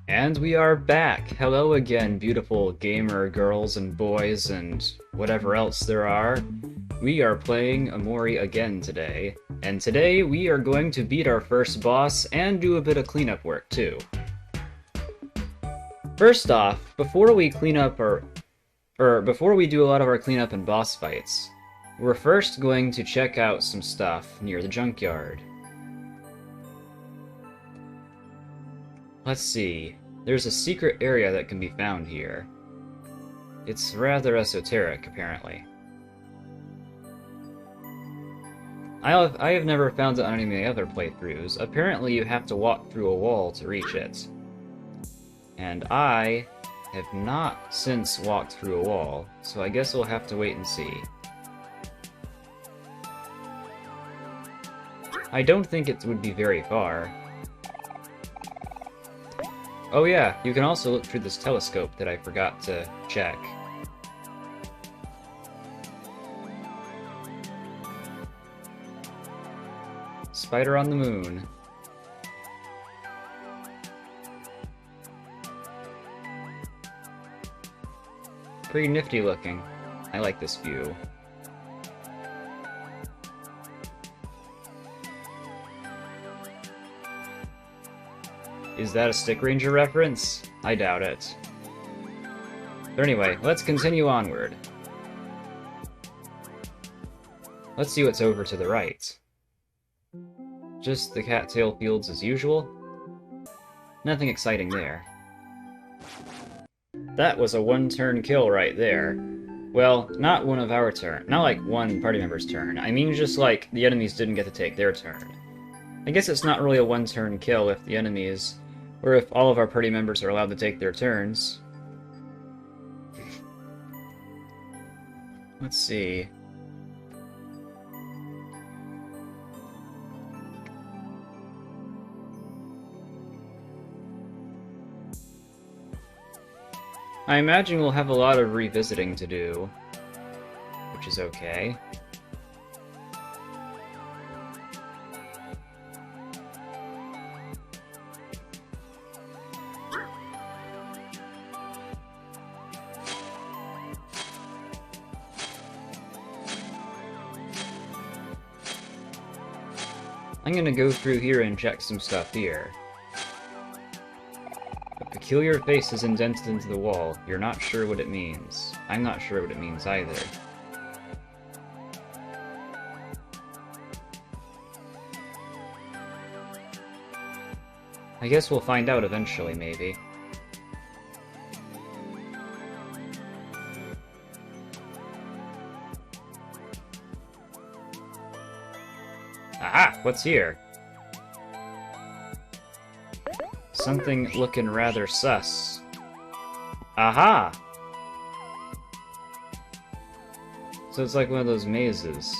And we are back! Hello again, beautiful gamer girls and boys and whatever else there are. We are playing OMORI again today, and today we are going to beat our first boss and do a bit of cleanup work too. First off, before we clean up before we do a lot of our cleanup and boss fights, we're first going to check out some stuff near the junkyard. Let's see. There's a secret area that can be found here. It's rather esoteric, apparently. I have never found it on any of my other playthroughs. Apparently you have to walk through a wall to reach it. And I have not since walked through a wall, so I guess we'll have to wait and see. I don't think it would be very far. Oh yeah, you can also look through this telescope that I forgot to check. Spider on the moon. Pretty nifty looking. I like this view. Is that a Stick Ranger reference? I doubt it. But anyway, let's continue onward. Let's see what's over to the right. Just the cattail fields as usual? Nothing exciting there. That was a one-turn kill right there. Well, not one of our turn. Not like one party member's turn. I mean just like the enemies didn't get to take their turn. I guess it's not really a one-turn kill if the enemies... or if all of our party members are allowed to take their turns. Let's see. I imagine we'll have a lot of revisiting to do, which is okay. I'm gonna go through here and check some stuff here. A peculiar face is indented into the wall. You're not sure what it means. I'm not sure what it means either. I guess we'll find out eventually, maybe. Aha! What's here? Something looking rather sus. Aha! So it's like one of those mazes.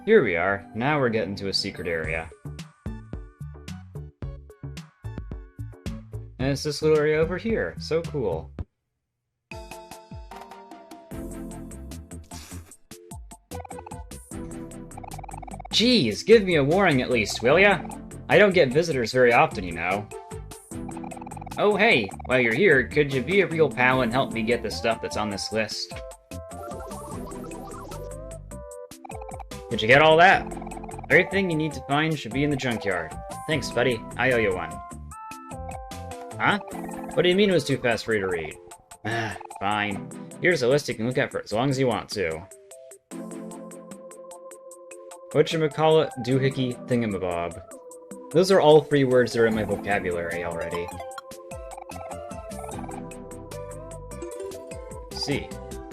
Here we are. Now we're getting to a secret area. And it's this little area over here. So cool. Geez, give me a warning at least, will ya? I don't get visitors very often, you know. Oh hey, while you're here, could you be a real pal and help me get the stuff that's on this list? Did you get all that? Everything you need to find should be in the junkyard. Thanks, buddy. I owe you one. Huh? What do you mean it was too fast for you to read? Ah, fine. Here's a list you can look at for as long as you want to. Whatchamacallit, doohickey, thingamabob. Those are all 3 words that are in my vocabulary already. Let's see.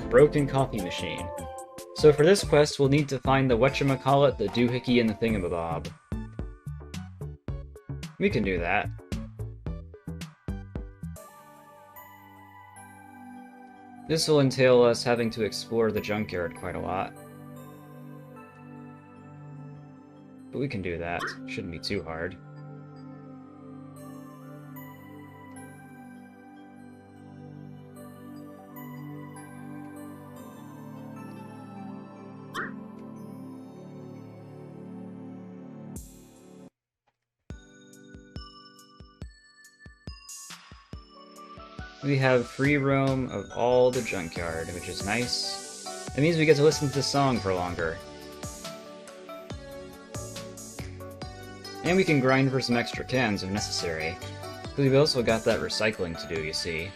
Broken coffee machine. So for this quest, we'll need to find the whatchamacallit, the doohickey, and the thingamabob. We can do that. This will entail us having to explore the junkyard quite a lot. But we can do that. Shouldn't be too hard. We have free roam of all the junkyard, which is nice. It means we get to listen to the song for longer. And we can grind for some extra cans if necessary. Because we've also got that recycling to do, you see.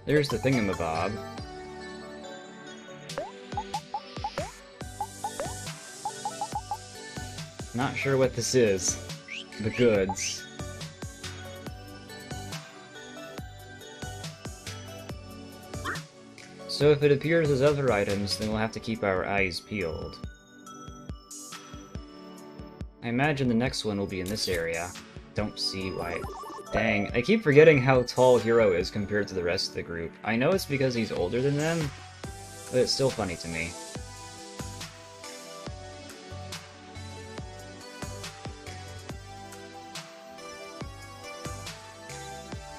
There's the thingamabob. Not sure what this is. The goods. So if it appears as other items, then we'll have to keep our eyes peeled. I imagine the next one will be in this area. Don't see why... Dang, I keep forgetting how tall Hero is compared to the rest of the group. I know it's because he's older than them, but it's still funny to me.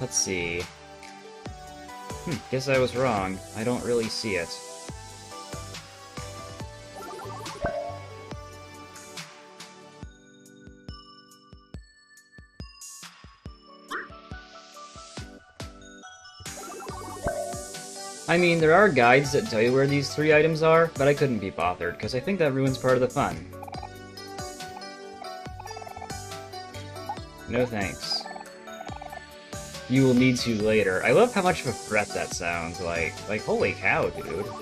Let's see. Guess I was wrong. I don't really see it. I mean, there are guides that tell you where these 3 items are, but I couldn't be bothered, because I think that ruins part of the fun. No thanks. You will need to later. I love how much of a threat that sounds like. Like, holy cow, dude. I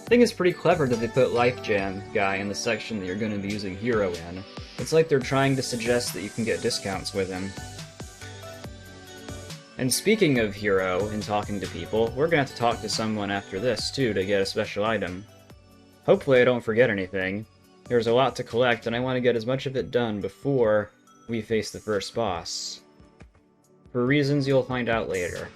think it's pretty clever that they put Life Jam guy in the section that you're going to be using Hero in. It's like they're trying to suggest that you can get discounts with him. And speaking of Hero and talking to people, we're gonna have to talk to someone after this, too, to get a special item. Hopefully I don't forget anything. There's a lot to collect, and I want to get as much of it done before we face the first boss. For reasons you'll find out later.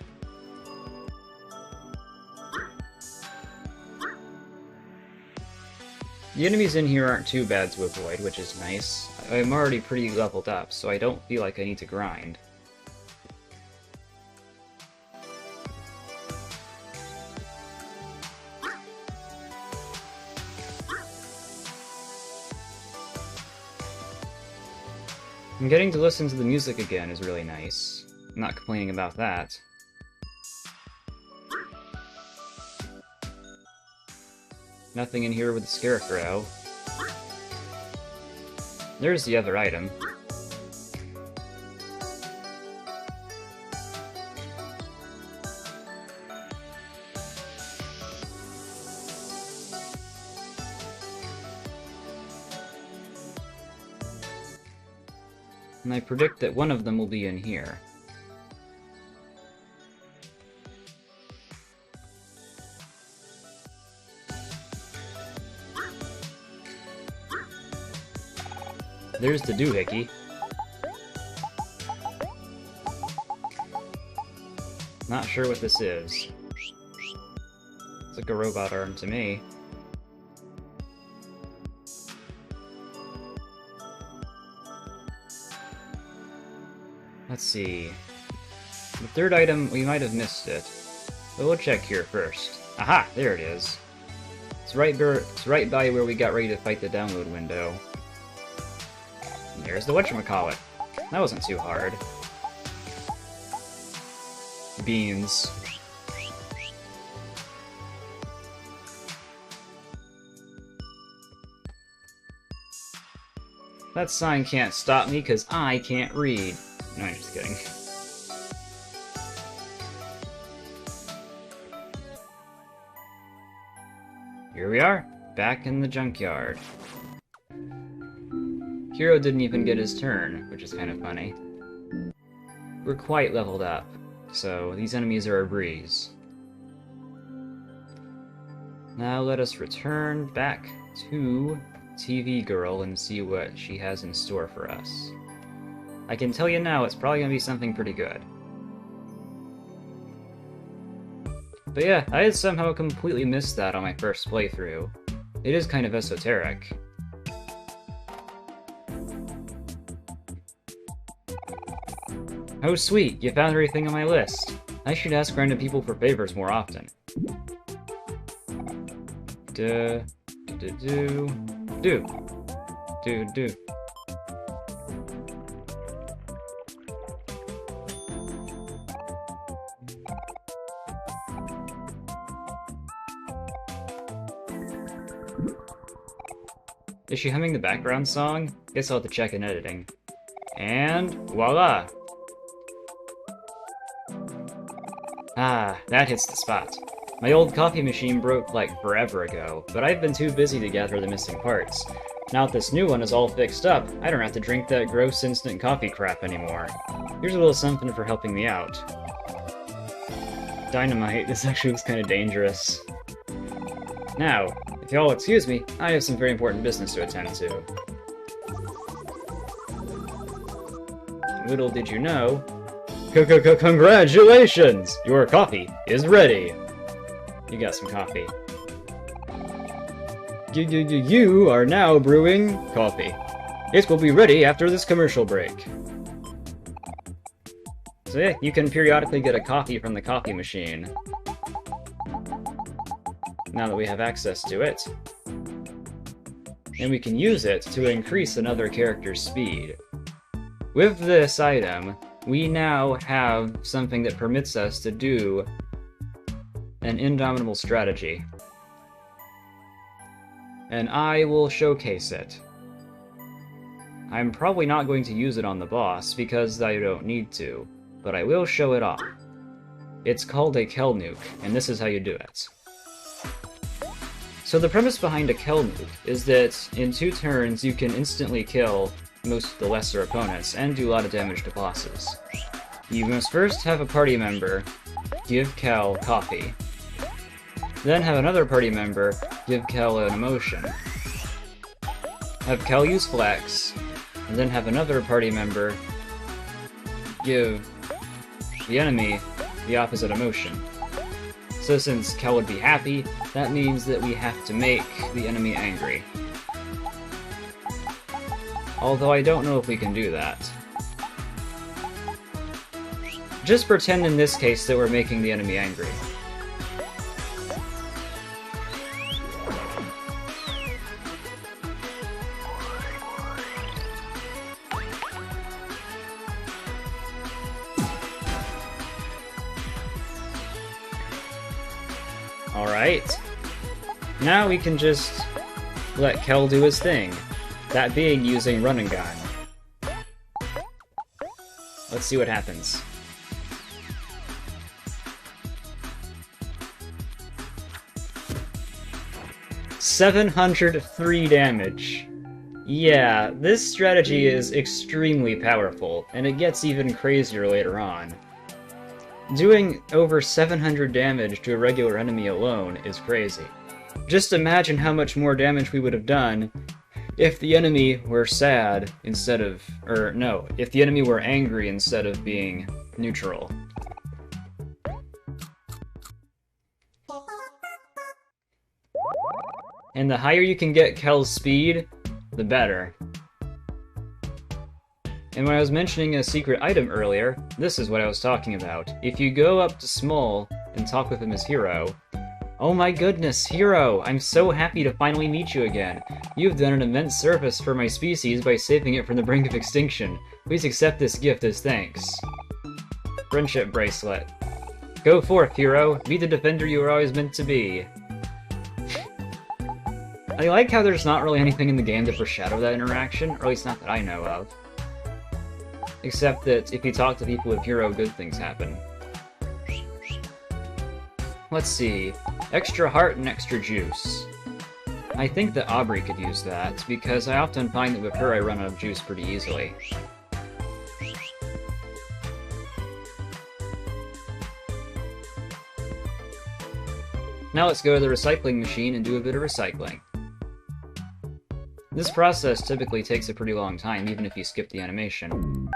The enemies in here aren't too bad to avoid, which is nice. I'm already pretty leveled up, so I don't feel like I need to grind. And getting to listen to the music again is really nice. I'm not complaining about that. Nothing in here with the scarecrow. There's the other item. And I predict that one of them will be in here. There's the doohickey. Not sure what this is. It's like a robot arm to me. Let's see. The third item, we might have missed it. But we'll check here first. Aha! There it is. It's right by where we got ready to fight the download window. And there's the whatchamacallit. That wasn't too hard. Beans. That sign can't stop me because I can't read. No, I'm just kidding. Here we are, back in the junkyard. Hero didn't even get his turn, which is kind of funny. We're quite leveled up, so these enemies are a breeze. Now let us return back to TV Girl and see what she has in store for us. I can tell you now, it's probably gonna be something pretty good. But yeah, I had somehow completely missed that on my first playthrough. It is kind of esoteric. Oh sweet, you found everything on my list. I should ask random people for favors more often. Do. Do. Do. Do. Do. Do. Is she humming the background song? Guess I'll have to check in editing. And voila! Ah, that hits the spot. My old coffee machine broke like forever ago, but I've been too busy to gather the missing parts. Now that this new one is all fixed up, I don't have to drink that gross instant coffee crap anymore. Here's a little something for helping me out. Dynamite, this actually looks kind of dangerous. Now, if y'all excuse me, I have some very important business to attend to. Little did you know... Congratulations! Your coffee is ready! You got some coffee. You are now brewing coffee. It will be ready after this commercial break. So yeah, you can periodically get a coffee from the coffee machine. Now that we have access to it. And we can use it to increase another character's speed. With this item, we now have something that permits us to do an indomitable strategy. And I will showcase it. I'm probably not going to use it on the boss, because I don't need to, but I will show it off. It's called a Kel Nuke, and this is how you do it. So the premise behind a Kel Nuke is that in 2 turns you can instantly kill most of the lesser opponents and do a lot of damage to bosses. You must first have a party member give Kel coffee. Then have another party member give Kel an emotion. Have Kel use flex, and then have another party member give the enemy the opposite emotion. So since Kel would be happy, that means that we have to make the enemy angry. Although I don't know if we can do that. Just pretend in this case that we're making the enemy angry. Alright. Now we can just let Kel do his thing. That being using run and gun. Let's see what happens. $703 damage. Yeah, this strategy is extremely powerful, and it gets even crazier later on. Doing over 700 damage to a regular enemy alone is crazy. Just imagine how much more damage we would have done if the enemy were sad instead of... or no, if the enemy were angry instead of being neutral. And the higher you can get Kel's speed, the better. And when I was mentioning a secret item earlier, this is what I was talking about. If you go up to Small and talk with him as Hero... Oh my goodness, Hero! I'm so happy to finally meet you again. You've done an immense service for my species by saving it from the brink of extinction. Please accept this gift as thanks. Friendship bracelet. Go forth, Hero. Be the defender you were always meant to be. I like how there's not really anything in the game to foreshadow that interaction, or at least not that I know of. Except that if you talk to people with Hero, good things happen. Let's see. Extra heart and extra juice. I think that Aubrey could use that, because I often find that with her I run out of juice pretty easily. Now let's go to the recycling machine and do a bit of recycling. This process typically takes a pretty long time, even if you skip the animation.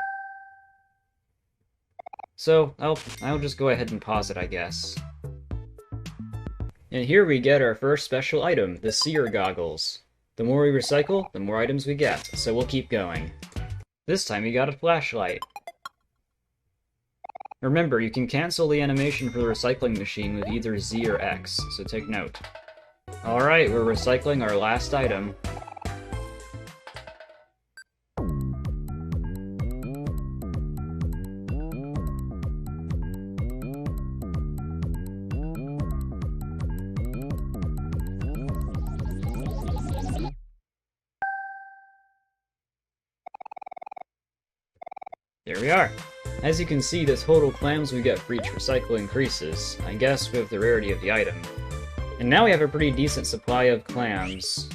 So, I'll just go ahead and pause it, I guess. And here we get our first special item, the Seer Goggles. The more we recycle, the more items we get, so we'll keep going. This time we got a flashlight. Remember, you can cancel the animation for the recycling machine with either Z or X, so take note. Alright, we're recycling our last item. There we are. As you can see, the total clams we get for each recycle increases, I guess with the rarity of the item. And now we have a pretty decent supply of clams.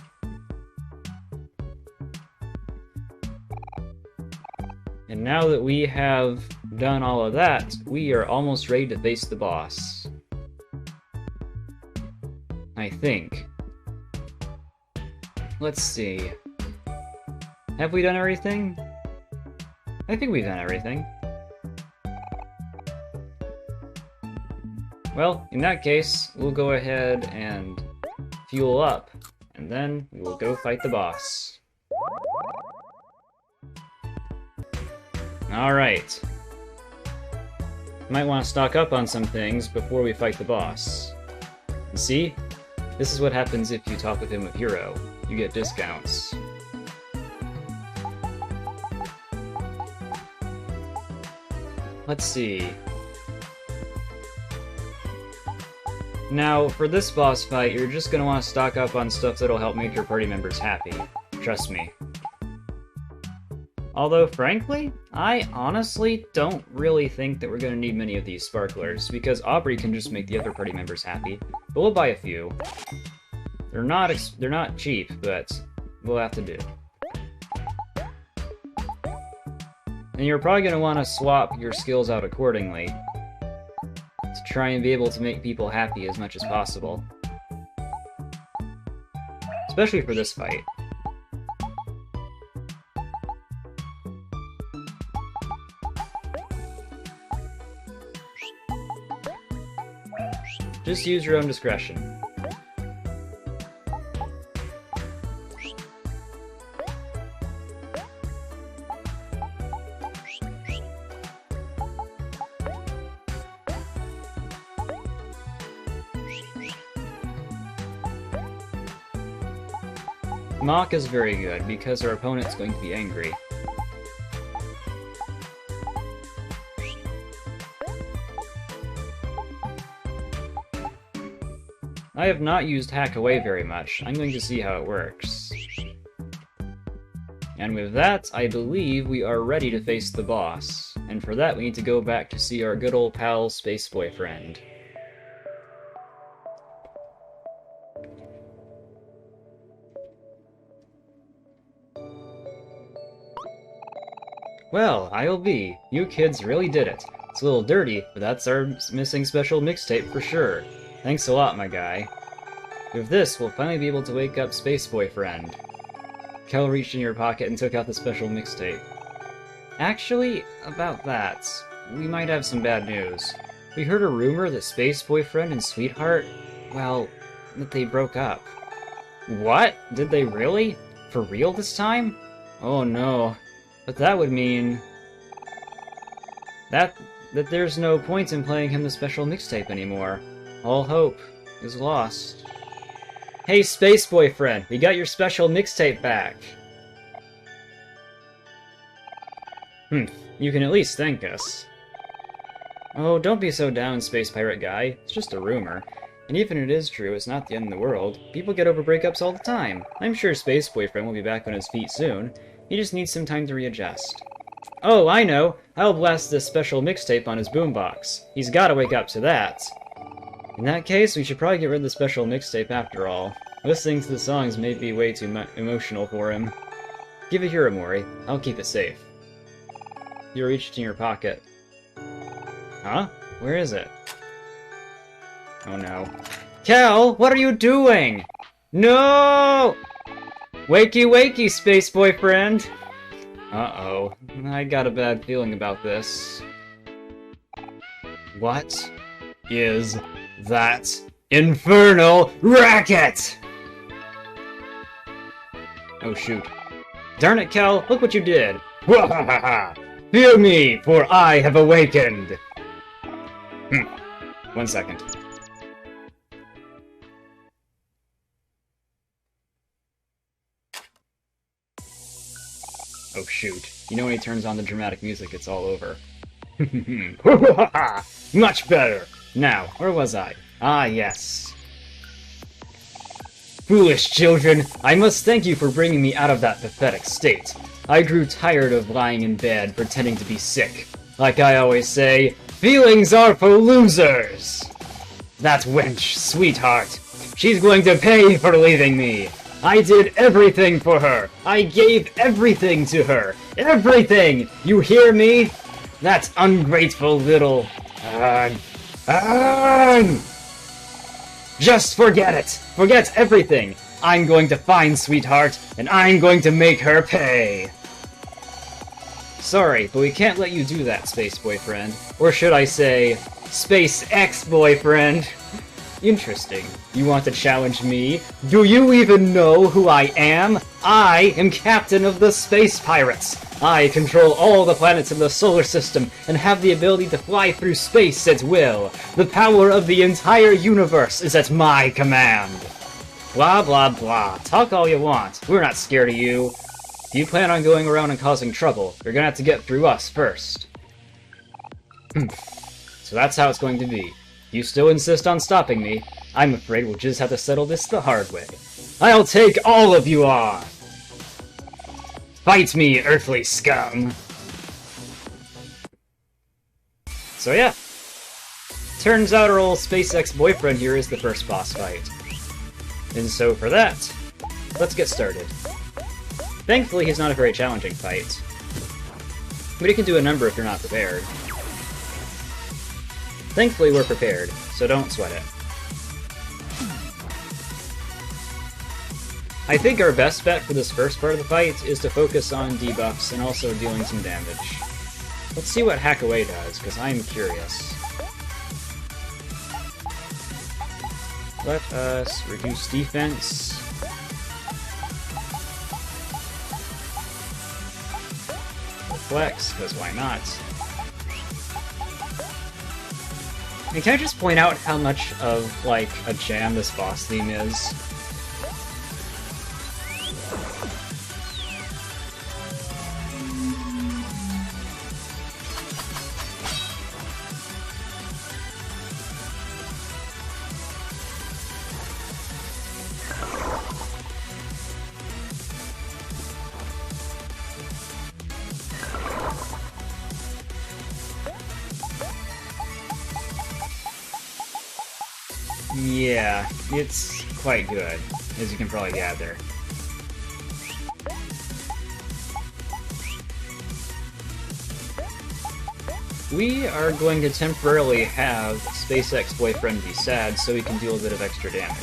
And now that we have done all of that, we are almost ready to face the boss. I think. Let's see. Have we done everything? I think we've done everything. Well, in that case, we'll go ahead and fuel up, and then we will go fight the boss. Alright. Might want to stock up on some things before we fight the boss. And see? This is what happens if you talk with him with Hero. You get discounts. Let's see. Now, for this boss fight, you're just gonna want to stock up on stuff that'll help make your party members happy. Trust me. Although, frankly, I honestly don't really think that we're gonna need many of these sparklers, because Aubrey can just make the other party members happy. But we'll buy a few. They're not cheap, but we'll have to do. And you're probably gonna want to swap your skills out accordingly, to try and be able to make people happy as much as possible. Especially for this fight. Just use your own discretion. Mock is very good, because our opponent's going to be angry. I have not used Hack Away very much. I'm going to see how it works. And with that, I believe we are ready to face the boss. And for that, we need to go back to see our good old pal, Space Boyfriend. Well, I'll be. You kids really did it. It's a little dirty, but that's our missing special mixtape for sure. Thanks a lot, my guy. With this, we'll finally be able to wake up Space Boyfriend. Kel reached in your pocket and took out the special mixtape. Actually, about that, we might have some bad news. We heard a rumor that Space Boyfriend and Sweetheart, well, that they broke up. What? Did they really? For real this time? Oh no. But that would mean that there's no point in playing him the special mixtape anymore. All hope is lost. Hey, Space Boyfriend, we got your special mixtape back. You can at least thank us. Oh, don't be so down, Space Pirate Guy. It's just a rumor. And even if it is true, it's not the end of the world. People get over breakups all the time. I'm sure Space Boyfriend will be back on his feet soon. He just needs some time to readjust. Oh, I know! I'll blast this special mixtape on his boombox. He's gotta wake up to that. In that case, we should probably get rid of the special mixtape after all. Listening to the songs may be way too emotional for him. Give it here, OMORI. I'll keep it safe. You reached in your pocket. Huh? Where is it? Oh no. Kel, what are you doing? No! Wakey wakey, Space Boyfriend! Uh-oh. I got a bad feeling about this. What is that infernal racket? Oh shoot. Darn it, Kel, look what you did! Wahahaha! Fear me, for I have awakened! 1 second. Oh shoot. You know when he turns on the dramatic music, it's all over. Much better! Now, where was I? Ah, yes. Foolish children, I must thank you for bringing me out of that pathetic state. I grew tired of lying in bed, pretending to be sick. Like I always say, feelings are for losers! That wench, sweetheart, she's going to pay for leaving me! I did everything for her! I gave everything to her! Everything! You hear me? That ungrateful little... Just forget it! Forget everything! I'm going to find Sweetheart, and I'm going to make her pay! Sorry, but we can't let you do that, Space Boyfriend. Or should I say, Space Ex-Boyfriend? Interesting. You want to challenge me? Do you even know who I am? I am Captain of the Space Pirates! I control all the planets in the solar system and have the ability to fly through space at will. The power of the entire universe is at my command. Blah blah blah. Talk all you want. We're not scared of you. If you plan on going around and causing trouble, you're gonna have to get through us first. So that's how it's going to be. If you still insist on stopping me, I'm afraid we'll just have to settle this the hard way. I'll take all of you on! Fight me, earthly scum! So yeah. Turns out our old SpaceX boyfriend here is the first boss fight. And so for that, let's get started. Thankfully, he's not a very challenging fight. But he can do a number if you're not prepared. Thankfully, we're prepared, so don't sweat it. I think our best bet for this first part of the fight is to focus on debuffs and also dealing some damage. Let's see what Hack Away does, because I'm curious. Let us reduce defense. Flex, because why not? And can I just point out how much of, like, a jam this boss theme is? Yeah, it's quite good, as you can probably gather. We are going to temporarily have SpaceX Boyfriend be sad so he can deal a bit of extra damage.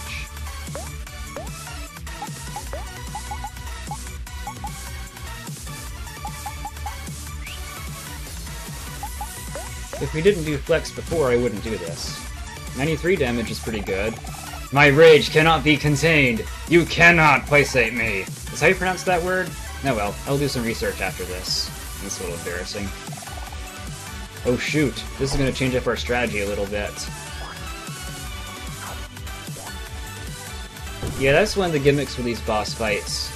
If we didn't do Flex before, I wouldn't do this. 93 damage is pretty good. My rage cannot be contained! You cannot playsate me! Is how you pronounce that word? Oh well, I'll do some research after this. That's a little embarrassing. Oh shoot, this is going to change up our strategy a little bit. Yeah, that's one of the gimmicks for these boss fights.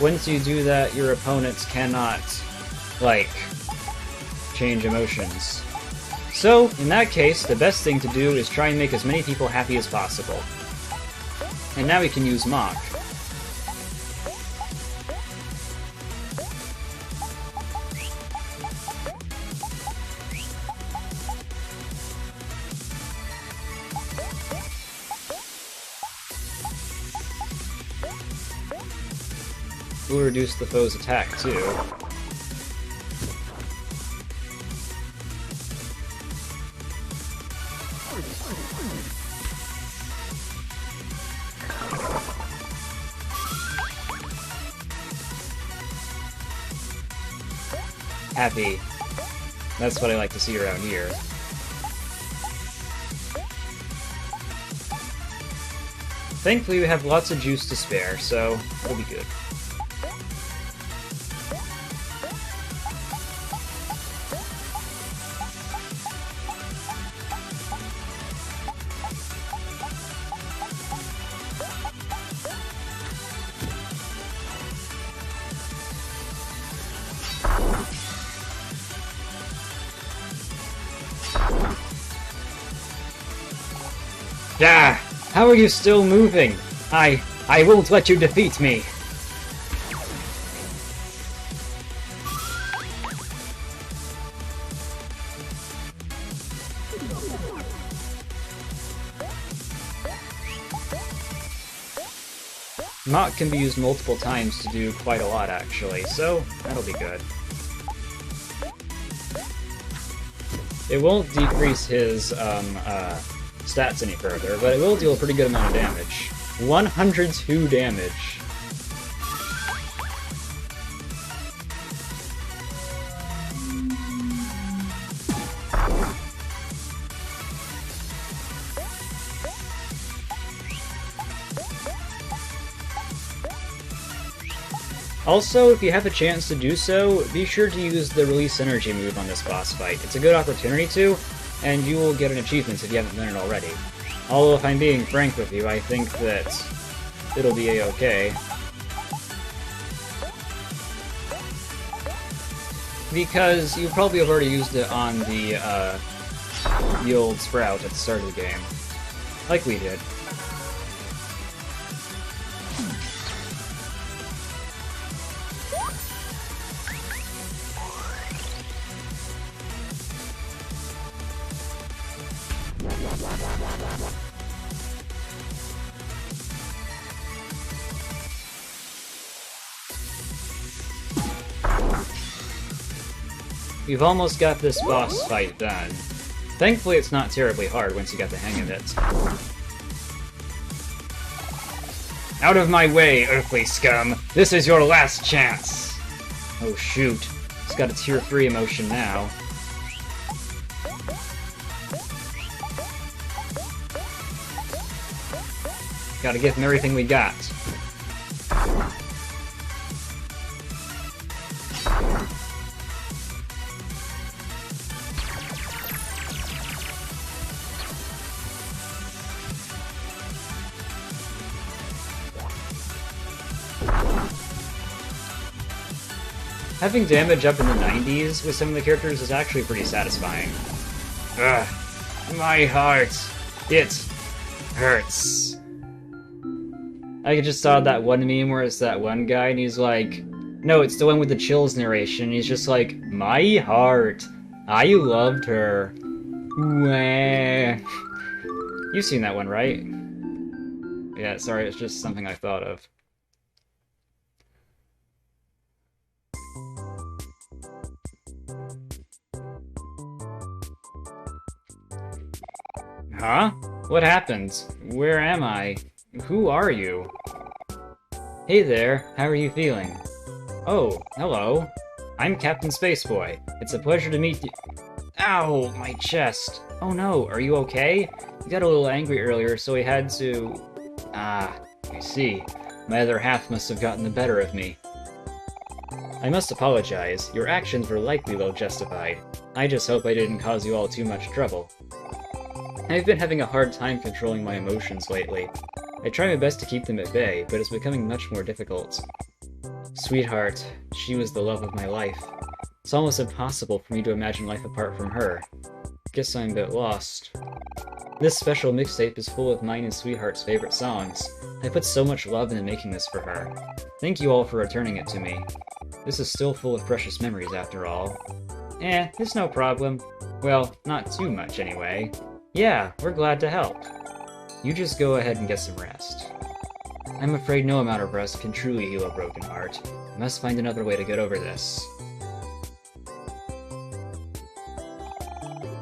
Once you do that, your opponents cannot, like, change emotions. So, in that case, the best thing to do is try and make as many people happy as possible. And now we can use Mock. We'll reduce the foe's attack, too. Happy. That's what I like to see around here. Thankfully, we have lots of juice to spare, so it'll be good. Ah! How are you still moving? I won't let you defeat me! Mach can be used multiple times to do quite a lot, actually, so that'll be good. It won't decrease his stats any further, but it will deal a pretty good amount of damage. 102 damage. Also, if you have a chance to do so, be sure to use the Release Energy move on this boss fight. It's a good opportunity to, and you will get an achievement if you haven't done it already. Although, if I'm being frank with you, I think that it'll be a-okay. Because you probably have already used it on the old Sprout at the start of the game. Like we did. We've almost got this boss fight done. Thankfully it's not terribly hard once you get the hang of it. Out of my way, earthly scum! This is your last chance! Oh shoot, it's got a tier 3 emotion now. Gotta give him everything we got. Having damage up in the 90s with some of the characters is actually pretty satisfying. Ugh. My heart. It hurts. I just saw that one meme where it's that one guy and he's like, no, it's the one with the chills narration. And he's just like, my heart. I loved her. Wah. You've seen that one, right? Yeah, sorry, it's just something I thought of. Huh? What happened? Where am I? Who are you? Hey there, how are you feeling? Oh, hello. I'm Captain Spaceboy. It's a pleasure to meet you. Ow, my chest. Oh no, are you okay? You got a little angry earlier, so we had to... Ah, I see. My other half must have gotten the better of me. I must apologize. Your actions were likely well justified. I just hope I didn't cause you all too much trouble. I've been having a hard time controlling my emotions lately. I try my best to keep them at bay, but it's becoming much more difficult. Sweetheart, she was the love of my life. It's almost impossible for me to imagine life apart from her. Guess I'm a bit lost. This special mixtape is full of mine and Sweetheart's favorite songs. I put so much love into making this for her. Thank you all for returning it to me. This is still full of precious memories after all. It's no problem. Well, not too much anyway. Yeah, we're glad to help. You just go ahead and get some rest. I'm afraid no amount of rest can truly heal a broken heart. I must find another way to get over this.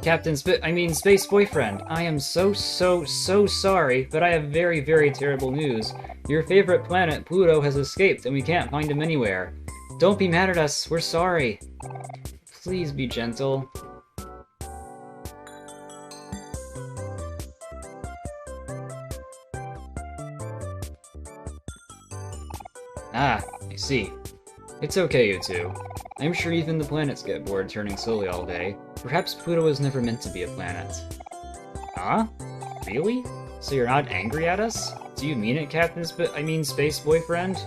Space Boyfriend, I am so sorry, but I have very, very terrible news. Your favorite planet, Pluto, has escaped, and we can't find him anywhere. Don't be mad at us, we're sorry. Please be gentle. Ah, I see. It's okay, you two. I'm sure even the planets get bored turning slowly all day. Perhaps Pluto was never meant to be a planet. Huh? Really? So you're not angry at us? Do you mean it, Space Boyfriend?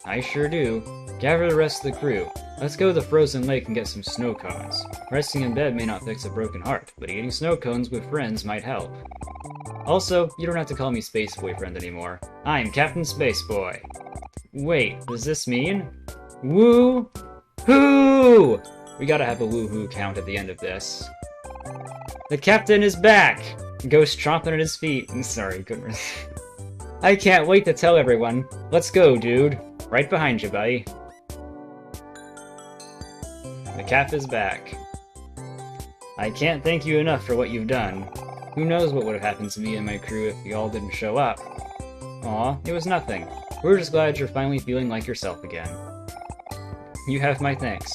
I sure do. Gather the rest of the crew. Let's go to the frozen lake and get some snow cones. Resting in bed may not fix a broken heart, but eating snow cones with friends might help. Also, you don't have to call me Space Boyfriend anymore. I'm Captain Space Boy. Wait, does this mean? Woo-hoo! We gotta have a woo-hoo count at the end of this. The captain is back! Ghost chomping at his feet. Sorry, goodness. I can't wait to tell everyone. Let's go, dude. Right behind you, buddy. The cap is back. I can't thank you enough for what you've done. Who knows what would have happened to me and my crew if you all didn't show up. Aw, it was nothing. We're just glad you're finally feeling like yourself again. You have my thanks.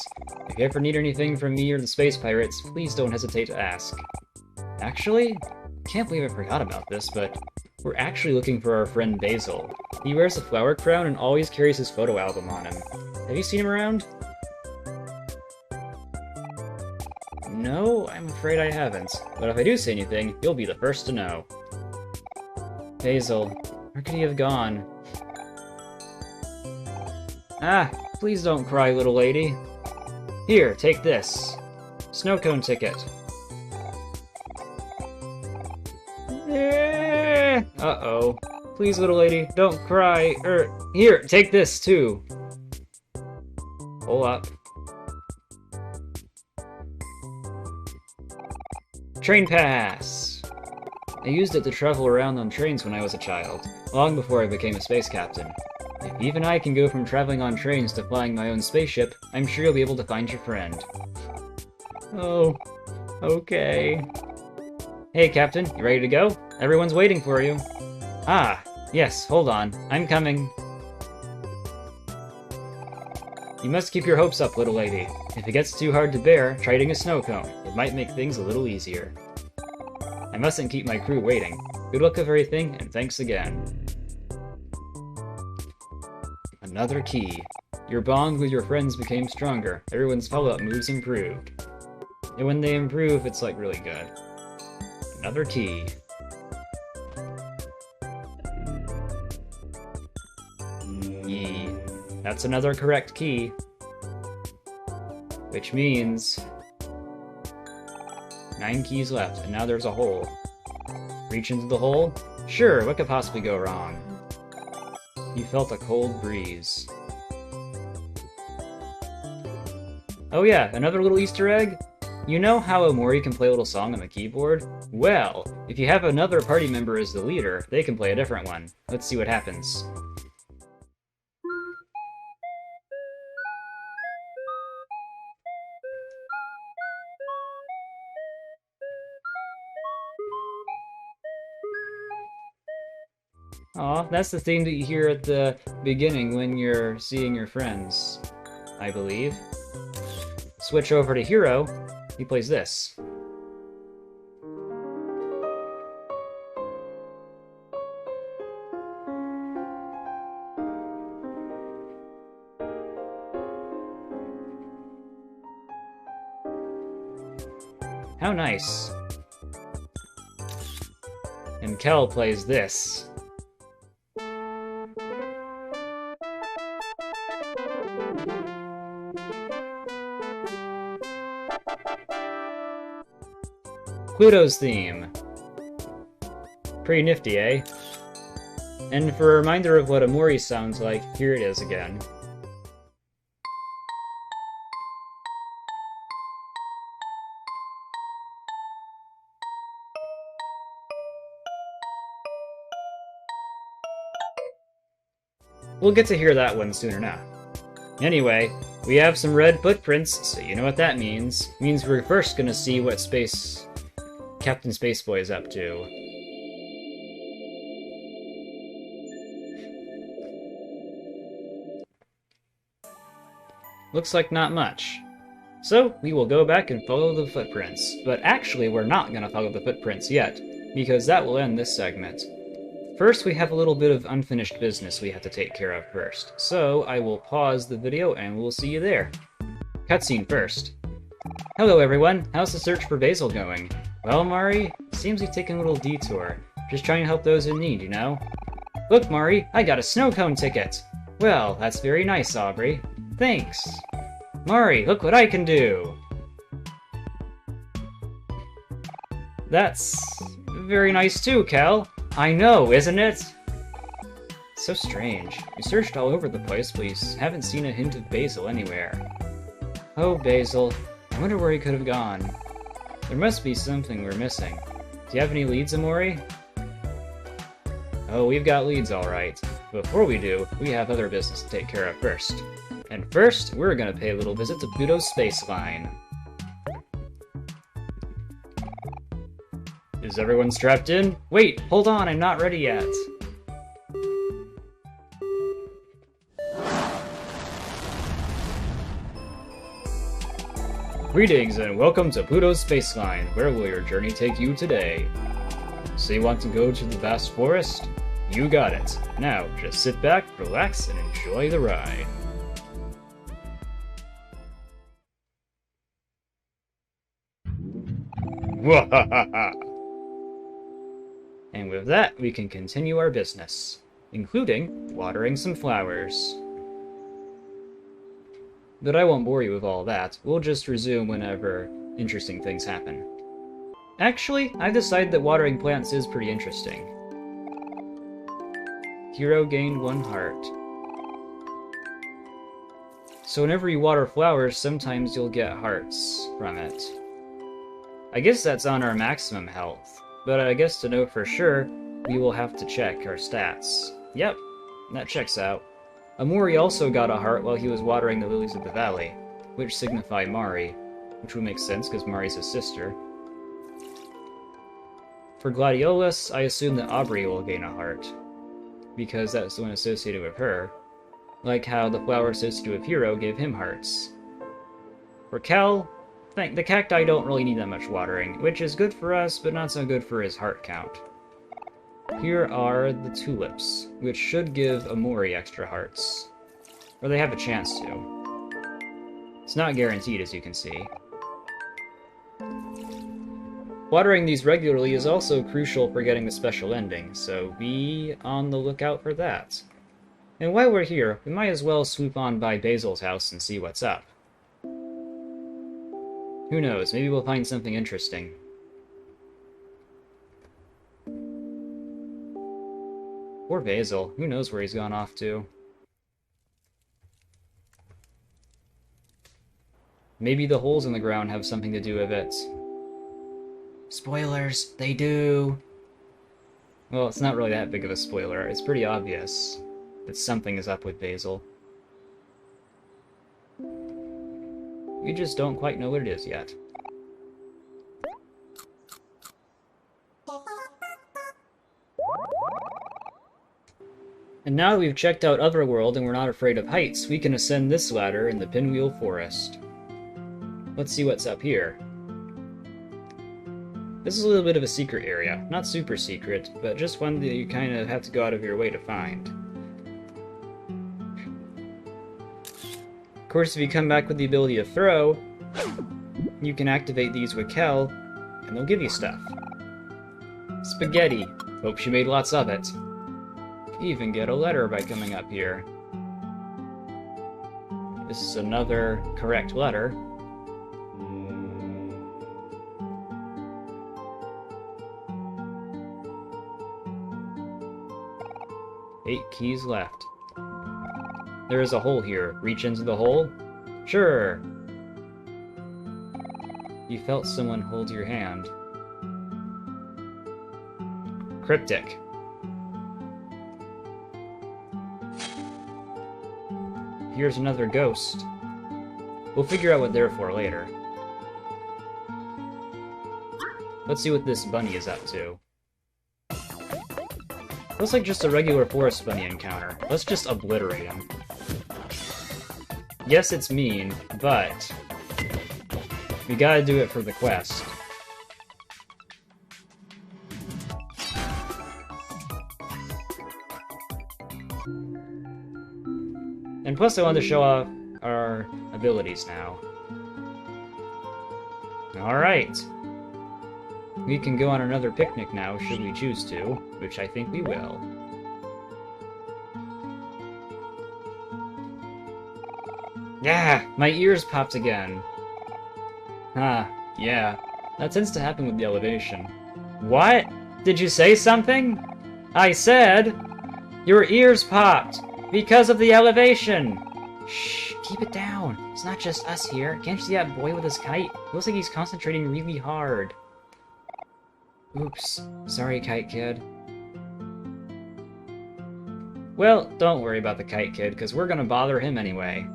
If you ever need anything from me or the Space Pirates, please don't hesitate to ask. Actually, can't believe I forgot about this, but we're actually looking for our friend Basil. He wears a flower crown and always carries his photo album on him. Have you seen him around? No, I'm afraid I haven't. But if I do say anything, you'll be the first to know. Basil, where could he have gone? Ah, please don't cry, little lady. Here, take this. Snow cone ticket. Uh-oh. Please, little lady, don't cry. Here, take this, too. Pull up. Train pass! I used it to travel around on trains when I was a child, long before I became a space captain. If even I can go from traveling on trains to flying my own spaceship, I'm sure you'll be able to find your friend. Oh, okay. Hey, Captain, you ready to go? Everyone's waiting for you. Ah, yes, hold on. I'm coming. You must keep your hopes up, little lady. If it gets too hard to bear, try eating a snow cone. It might make things a little easier. I mustn't keep my crew waiting. Good luck with everything, and thanks again. Another key. Your bond with your friends became stronger. Everyone's follow-up moves improved. And when they improve, it's like really good. Another key. Yee. That's another correct key. Which means 9 keys left, and now there's a hole. Reach into the hole? Sure, what could possibly go wrong? You felt a cold breeze. Oh yeah, another little Easter egg? You know how OMORI can play a little song on the keyboard? Well, if you have another party member as the leader, they can play a different one. Let's see what happens. Aw, that's the theme that you hear at the beginning when you're seeing your friends, I believe. Switch over to Hero, he plays this. How nice. And Kel plays this. Pluto's theme. Pretty nifty, eh? And for a reminder of what OMORI sounds like, here it is again. We'll get to hear that one soon enough. Anyway, we have some red footprints, so you know what that means. It means we're first gonna see what Captain Spaceboy is up to. Looks like not much. So, we will go back and follow the footprints. But actually, we're not gonna follow the footprints yet, because that will end this segment. First, we have a little bit of unfinished business we have to take care of first. So, I will pause the video and we'll see you there. Cutscene first. Hello everyone, how's the search for Basil going? Well, Mari, seems you've taken a little detour. Just trying to help those in need, you know? Look, Mari, I got a snow cone ticket! Well, that's very nice, Aubrey. Thanks! Mari, look what I can do! That's very nice too, Cal. I know, isn't it? So strange. We searched all over the place, but we haven't seen a hint of Basil anywhere. Oh, Basil. I wonder where he could have gone. There must be something we're missing. Do you have any leads, Omori? Oh, we've got leads, alright. Before we do, we have other business to take care of first. And first, we're gonna pay a little visit to Pluto's space line. Is everyone strapped in? Wait, hold on, I'm not ready yet. Greetings and welcome to Pluto's space line. Where will your journey take you today? So you want to go to the vast forest? You got it. Now, just sit back, relax, and enjoy the ride. Wahahaha! And with that, we can continue our business, including watering some flowers. But I won't bore you with all that. We'll just resume whenever interesting things happen. Actually, I've decided that watering plants is pretty interesting. Hero gained 1 heart. So whenever you water flowers, sometimes you'll get hearts from it. I guess that's on our maximum health, but I guess to know for sure, we will have to check our stats. Yep, that checks out. Omori also got a heart while he was watering the lilies of the valley, which signify Mari, which would make sense because Mari's his sister. For Gladiolus, I assume that Aubrey will gain a heart, because that's the one associated with her, like how the flower associated with Hero gave him hearts. For Cal, the cacti don't really need that much watering, which is good for us, but not so good for his heart count. Here are the tulips, which should give Omori extra hearts. Or they have a chance to. It's not guaranteed, as you can see. Watering these regularly is also crucial for getting the special ending, so be on the lookout for that. And while we're here, we might as well swoop on by Basil's house and see what's up. Who knows, maybe we'll find something interesting. Poor Basil, who knows where he's gone off to. Maybe the holes in the ground have something to do with it. Spoilers, they do! Well, it's not really that big of a spoiler. It's pretty obvious that something is up with Basil. We just don't quite know what it is yet. And now that we've checked out Otherworld and we're not afraid of heights, we can ascend this ladder in the Pinwheel Forest. Let's see what's up here. This is a little bit of a secret area. Not super secret, but just one that you kind of have to go out of your way to find. Of course, if you come back with the ability to throw, you can activate these with Kel, and they'll give you stuff. Spaghetti. Hope she made lots of it. Even get a letter by coming up here. This is another correct letter. Eight keys left. There is a hole here. Reach into the hole? Sure! You felt someone hold your hand. Cryptic. Here's another ghost. We'll figure out what they're for later. Let's see what this bunny is up to. Looks like just a regular forest bunny encounter. Let's just obliterate him. Yes, it's mean, but we gotta do it for the quest. And plus I wanted to show off our abilities now. Alright. We can go on another picnic now, should we choose to, which I think we will. Yeah, my ears popped again. Ah, yeah. That tends to happen with the elevation. What? Did you say something? I said... Your ears popped! Because of the elevation! Shh, keep it down. It's not just us here. Can't you see that boy with his kite? It looks like he's concentrating really hard. Oops. Sorry, Kite Kid. Well, don't worry about the Kite Kid, because we're gonna bother him anyway.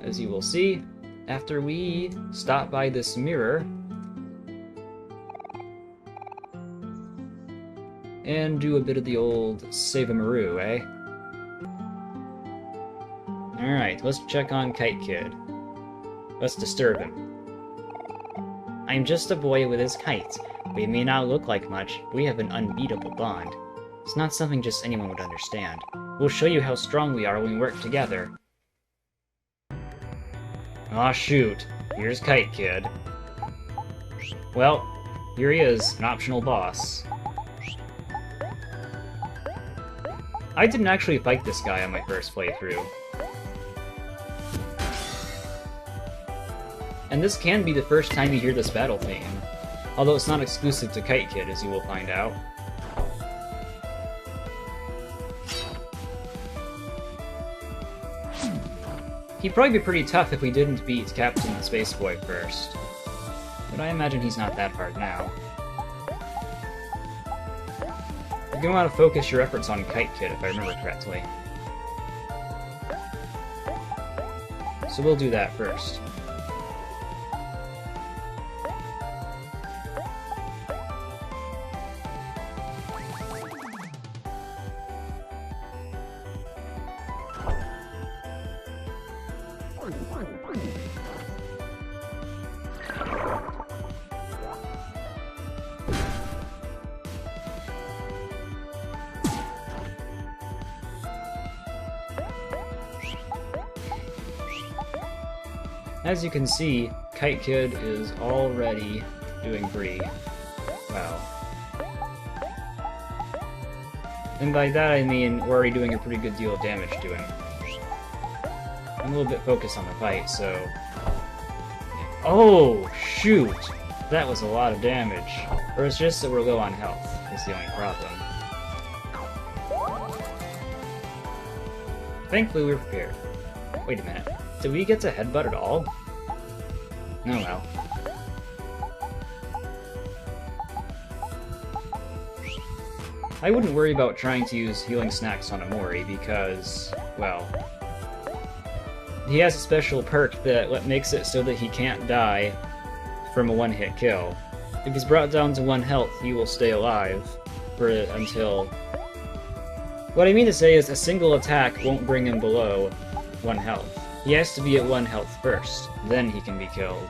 As you will see, after we stop by this mirror and do a bit of the old save-a-maroo, eh? Alright, let's check on Kite Kid. Let's disturb him. I'm just a boy with his kite. We may not look like much, but we have an unbeatable bond. It's not something just anyone would understand. We'll show you how strong we are when we work together. Aw, shoot. Here's Kite Kid. Well, here he is, an optional boss. I didn't actually fight this guy on my first playthrough. And this can be the first time you hear this battle theme, although it's not exclusive to Kite Kid, as you will find out. He'd probably be pretty tough if we didn't beat Captain Spaceboy first, but I imagine he's not that hard now. You're going to want to focus your efforts on Kite Kid, if I remember correctly. So we'll do that first. As you can see, Kite Kid is already doing pretty well. And by that I mean we're already doing a pretty good deal of damage to him. I'm a little bit focused on the fight, so... Oh, shoot! That was a lot of damage. Or it's just that we're low on health, is the only problem. Thankfully we were prepared. Wait a minute. Did we get to headbutt at all? Oh well. I wouldn't worry about trying to use healing snacks on OMORI because, well, he has a special perk that makes it so that he can't die from a one-hit kill. If he's brought down to 1 health, he will stay alive until... What I mean to say is a single attack won't bring him below 1 health. He has to be at 1 health first, then he can be killed.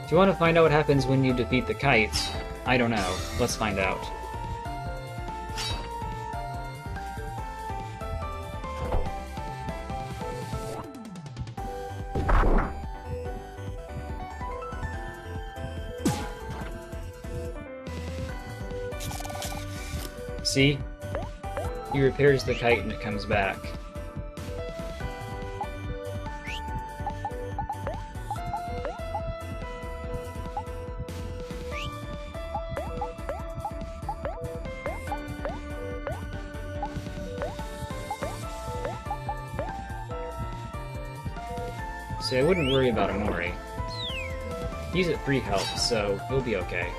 If you want to find out what happens when you defeat the kite, I don't know. Let's find out. See? He repairs the kite and it comes back. See, I wouldn't worry about OMORI. He's at 3 health, so he'll be okay.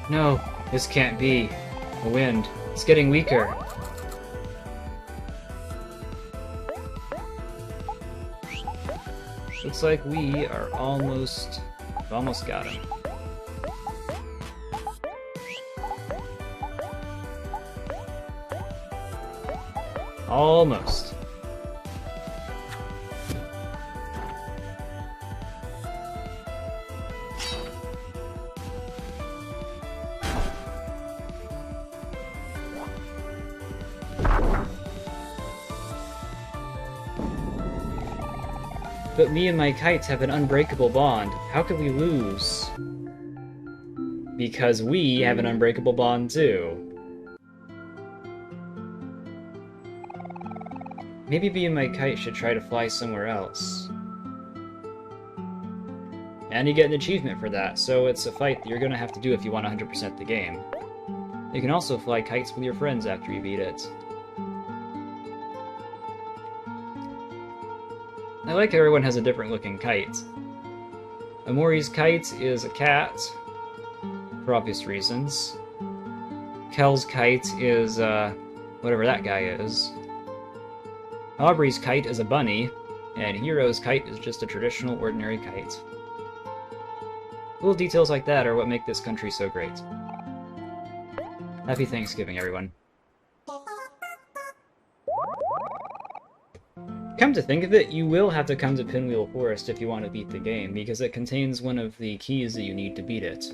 No, this can't be. The wind. It's getting weaker. Looks like we are almost... We've almost got him. Almost. But me and my kites have an unbreakable bond. How could we lose? Because we have an unbreakable bond too. Maybe me and my kite should try to fly somewhere else. And you get an achievement for that, so it's a fight that you're gonna have to do if you want 100% the game. You can also fly kites with your friends after you beat it. I like how everyone has a different looking kite. OMORI's kite is a cat, for obvious reasons. Kel's kite is, whatever that guy is. Aubrey's kite is a bunny, and Hero's kite is just a traditional, ordinary kite. Little details like that are what make this country so great. Happy Thanksgiving, everyone. Come to think of it, you will have to come to Pinwheel Forest if you want to beat the game, because it contains one of the keys that you need to beat it.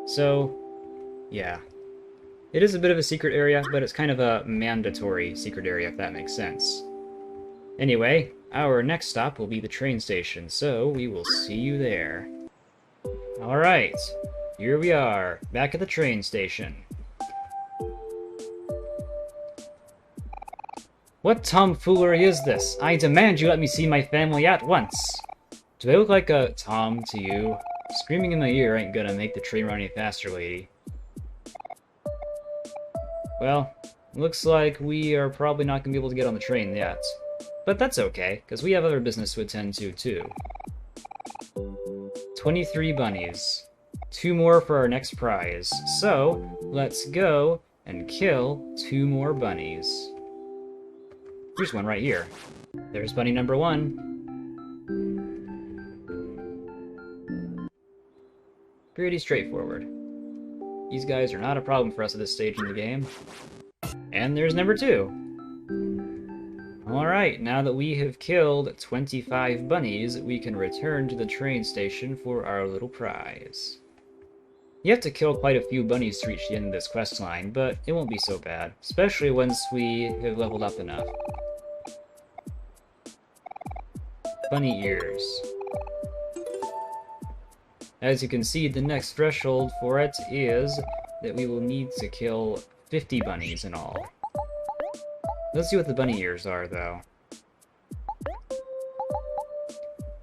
So, yeah. It is a bit of a secret area, but it's kind of a mandatory secret area, if that makes sense. Anyway, our next stop will be the train station, so we will see you there. Alright, here we are, back at the train station. What tomfoolery is this? I demand you let me see my family at once! Do I look like a Tom to you? Screaming in my ear ain't gonna make the train run any faster, lady. Well, looks like we are probably not gonna be able to get on the train yet. But that's okay, because we have other business to attend to, too. 23 bunnies. 2 more for our next prize. So, let's go and kill 2 more bunnies. Here's one right here. There's bunny number 1. Pretty straightforward. These guys are not a problem for us at this stage in the game. And there's number 2. Alright, now that we have killed 25 bunnies, we can return to the train station for our little prize. You have to kill quite a few bunnies to reach the end of this quest line, but it won't be so bad, especially once we have leveled up enough. Bunny ears. As you can see, the next threshold for it is that we will need to kill 50 bunnies in all. Let's see what the bunny ears are, though.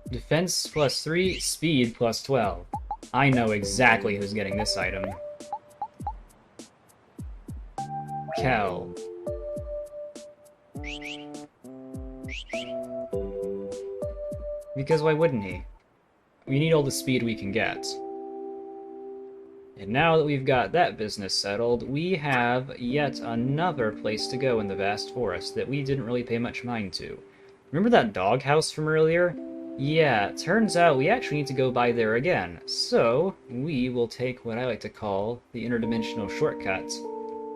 Defense plus 3, speed plus 12. I know exactly who's getting this item. Kel. Because why wouldn't he? We need all the speed we can get. And now that we've got that business settled, we have yet another place to go in the vast forest that we didn't really pay much mind to. Remember that doghouse from earlier? Yeah, it turns out we actually need to go by there again, so we will take what I like to call the interdimensional shortcut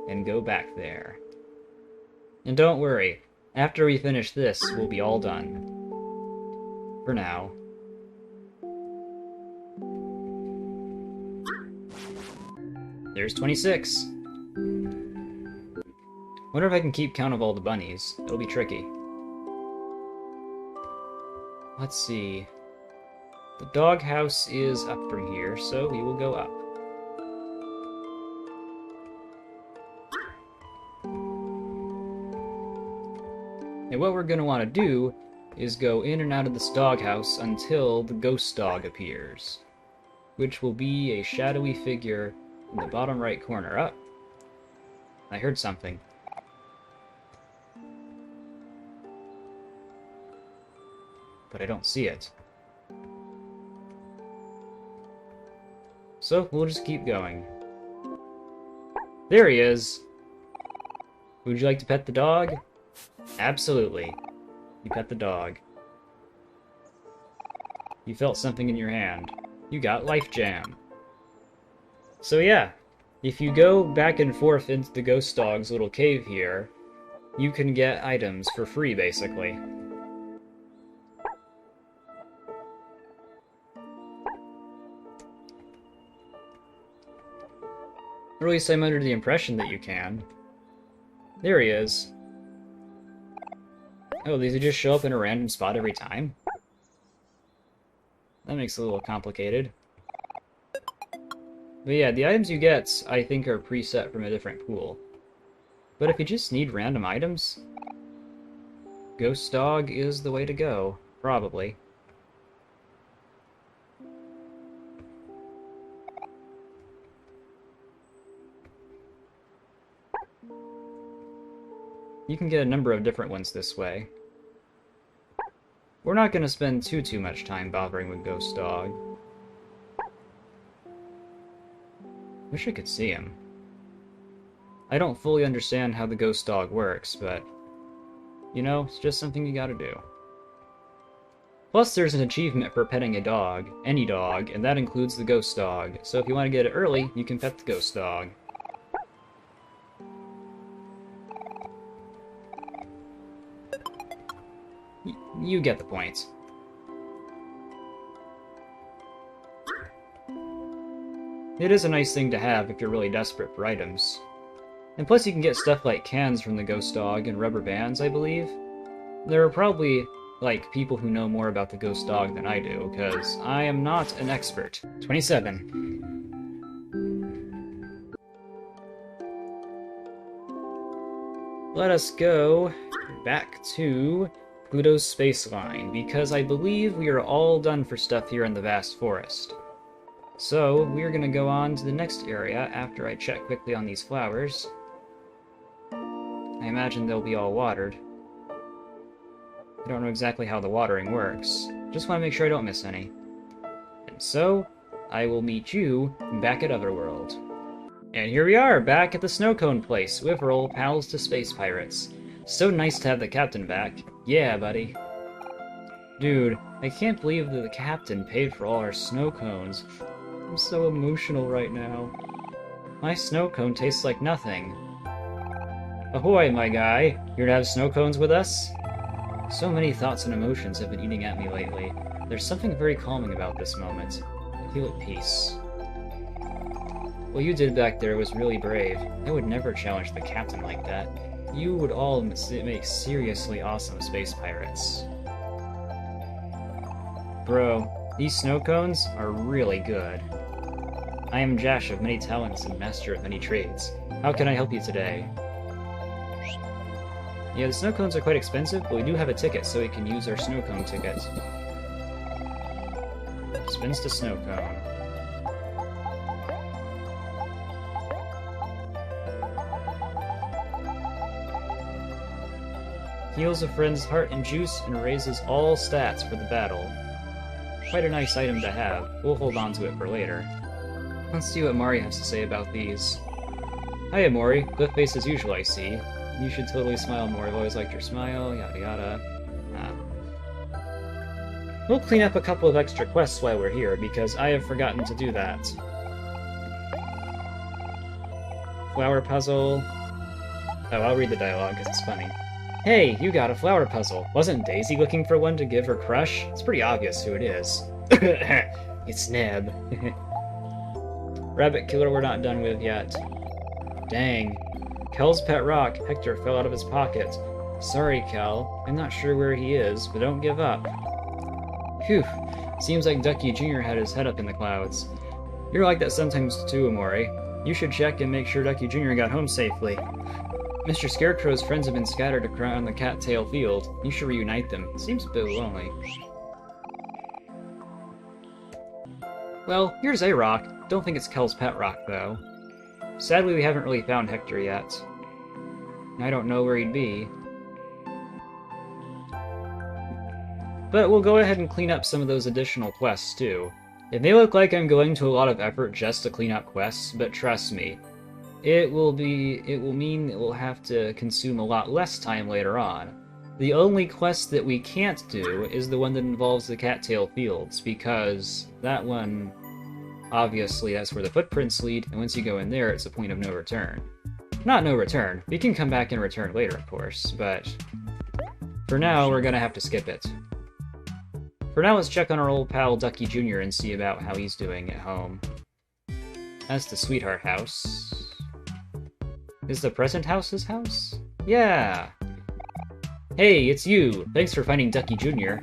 and go back there. And don't worry, after we finish this, we'll be all done. For now. There's 26. Wonder if I can keep count of all the bunnies. It'll be tricky. Let's see. The doghouse is up from here, so we will go up. And what we're going to want to do is go in and out of this doghouse until the ghost dog appears, which will be a shadowy figure in the bottom right corner. Up. I heard something. But I don't see it. So we'll just keep going. There he is! Would you like to pet the dog? Absolutely. You pet the dog. You felt something in your hand. You got Life Jam. So yeah, if you go back and forth into the ghost dog's little cave here, you can get items for free, basically. Or at least I'm under the impression that you can. There he is. Oh, these just show up in a random spot every time? That makes it a little complicated. But yeah, the items you get, I think, are preset from a different pool. But if you just need random items, Ghost Dog is the way to go, probably. You can get a number of different ones this way. We're not going to spend too much time bothering with Ghost Dog. Wish I could see him. I don't fully understand how the Ghost Dog works, but, you know, it's just something you gotta do. Plus, there's an achievement for petting a dog, any dog, and that includes the Ghost Dog. So if you want to get it early, you can pet the Ghost Dog. You get the point. It is a nice thing to have if you're really desperate for items. And plus you can get stuff like cans from the Ghost Dog and rubber bands, I believe. There are probably, like, people who know more about the Ghost Dog than I do, because I am not an expert. 27. Let us go back to Pluto's space line, because I believe we are all done for stuff here in the vast forest. So, we're gonna go on to the next area after I check quickly on these flowers. I imagine they'll be all watered. I don't know exactly how the watering works. Just want to make sure I don't miss any. And so, I will meet you back at Otherworld. And here we are, back at the snow cone place with our old pals to space pirates. So nice to have the captain back. Yeah, buddy. Dude, I can't believe that the captain paid for all our snow cones. I'm so emotional right now. My snow cone tastes like nothing. Ahoy, my guy. Here to have snow cones with us? So many thoughts and emotions have been eating at me lately. There's something very calming about this moment. I feel at peace. What you did back there was really brave. I would never challenge the captain like that. You would all make seriously awesome space pirates. Bro, these snow cones are really good. I am Jash of many talents and master of many trades. How can I help you today? Yeah, the snow cones are quite expensive, but we do have a ticket, so we can use our snow cone ticket. Spins to snow cone. Heals a friend's heart and juice and raises all stats for the battle. Quite a nice item to have. We'll hold on to it for later. Let's see what Mari has to say about these. Hi, Omori. Cliff face as usual, I see. You should totally smile more. I've always liked your smile, yada yada. We'll clean up a couple of extra quests while we're here, because I have forgotten to do that. Flower puzzle. Oh, I'll read the dialogue, because it's funny. Hey, you got a flower puzzle. Wasn't Daisy looking for one to give her crush? It's pretty obvious who it is. It's Neb. Rabbit killer we're not done with yet. Dang. Kel's pet rock, Hector, fell out of his pocket. Sorry, Kel. I'm not sure where he is, but don't give up. Phew. Seems like Ducky Jr. had his head up in the clouds. You're like that sometimes too, Omori. You should check and make sure Ducky Jr. got home safely. Mr. Scarecrow's friends have been scattered around the Cattail Field. You should reunite them. Seems a bit lonely. Well, here's a rock. Don't think it's Kel's pet rock, though. Sadly, we haven't really found Hector yet. I don't know where he'd be. But we'll go ahead and clean up some of those additional quests, too. It may look like I'm going to a lot of effort just to clean up quests, but trust me, it will mean it will have to consume a lot less time later on. The only quest that we can't do is the one that involves the Cattail Fields, because that one, obviously that's where the footprints lead, and once you go in there, it's a point of no return. Not no return. We can come back and return later, of course, but for now, we're gonna have to skip it. For now, let's check on our old pal Ducky Jr. and see about how he's doing at home. That's the Sweetheart House. Is the present house his house? Yeah! Hey, it's you! Thanks for finding Ducky Jr.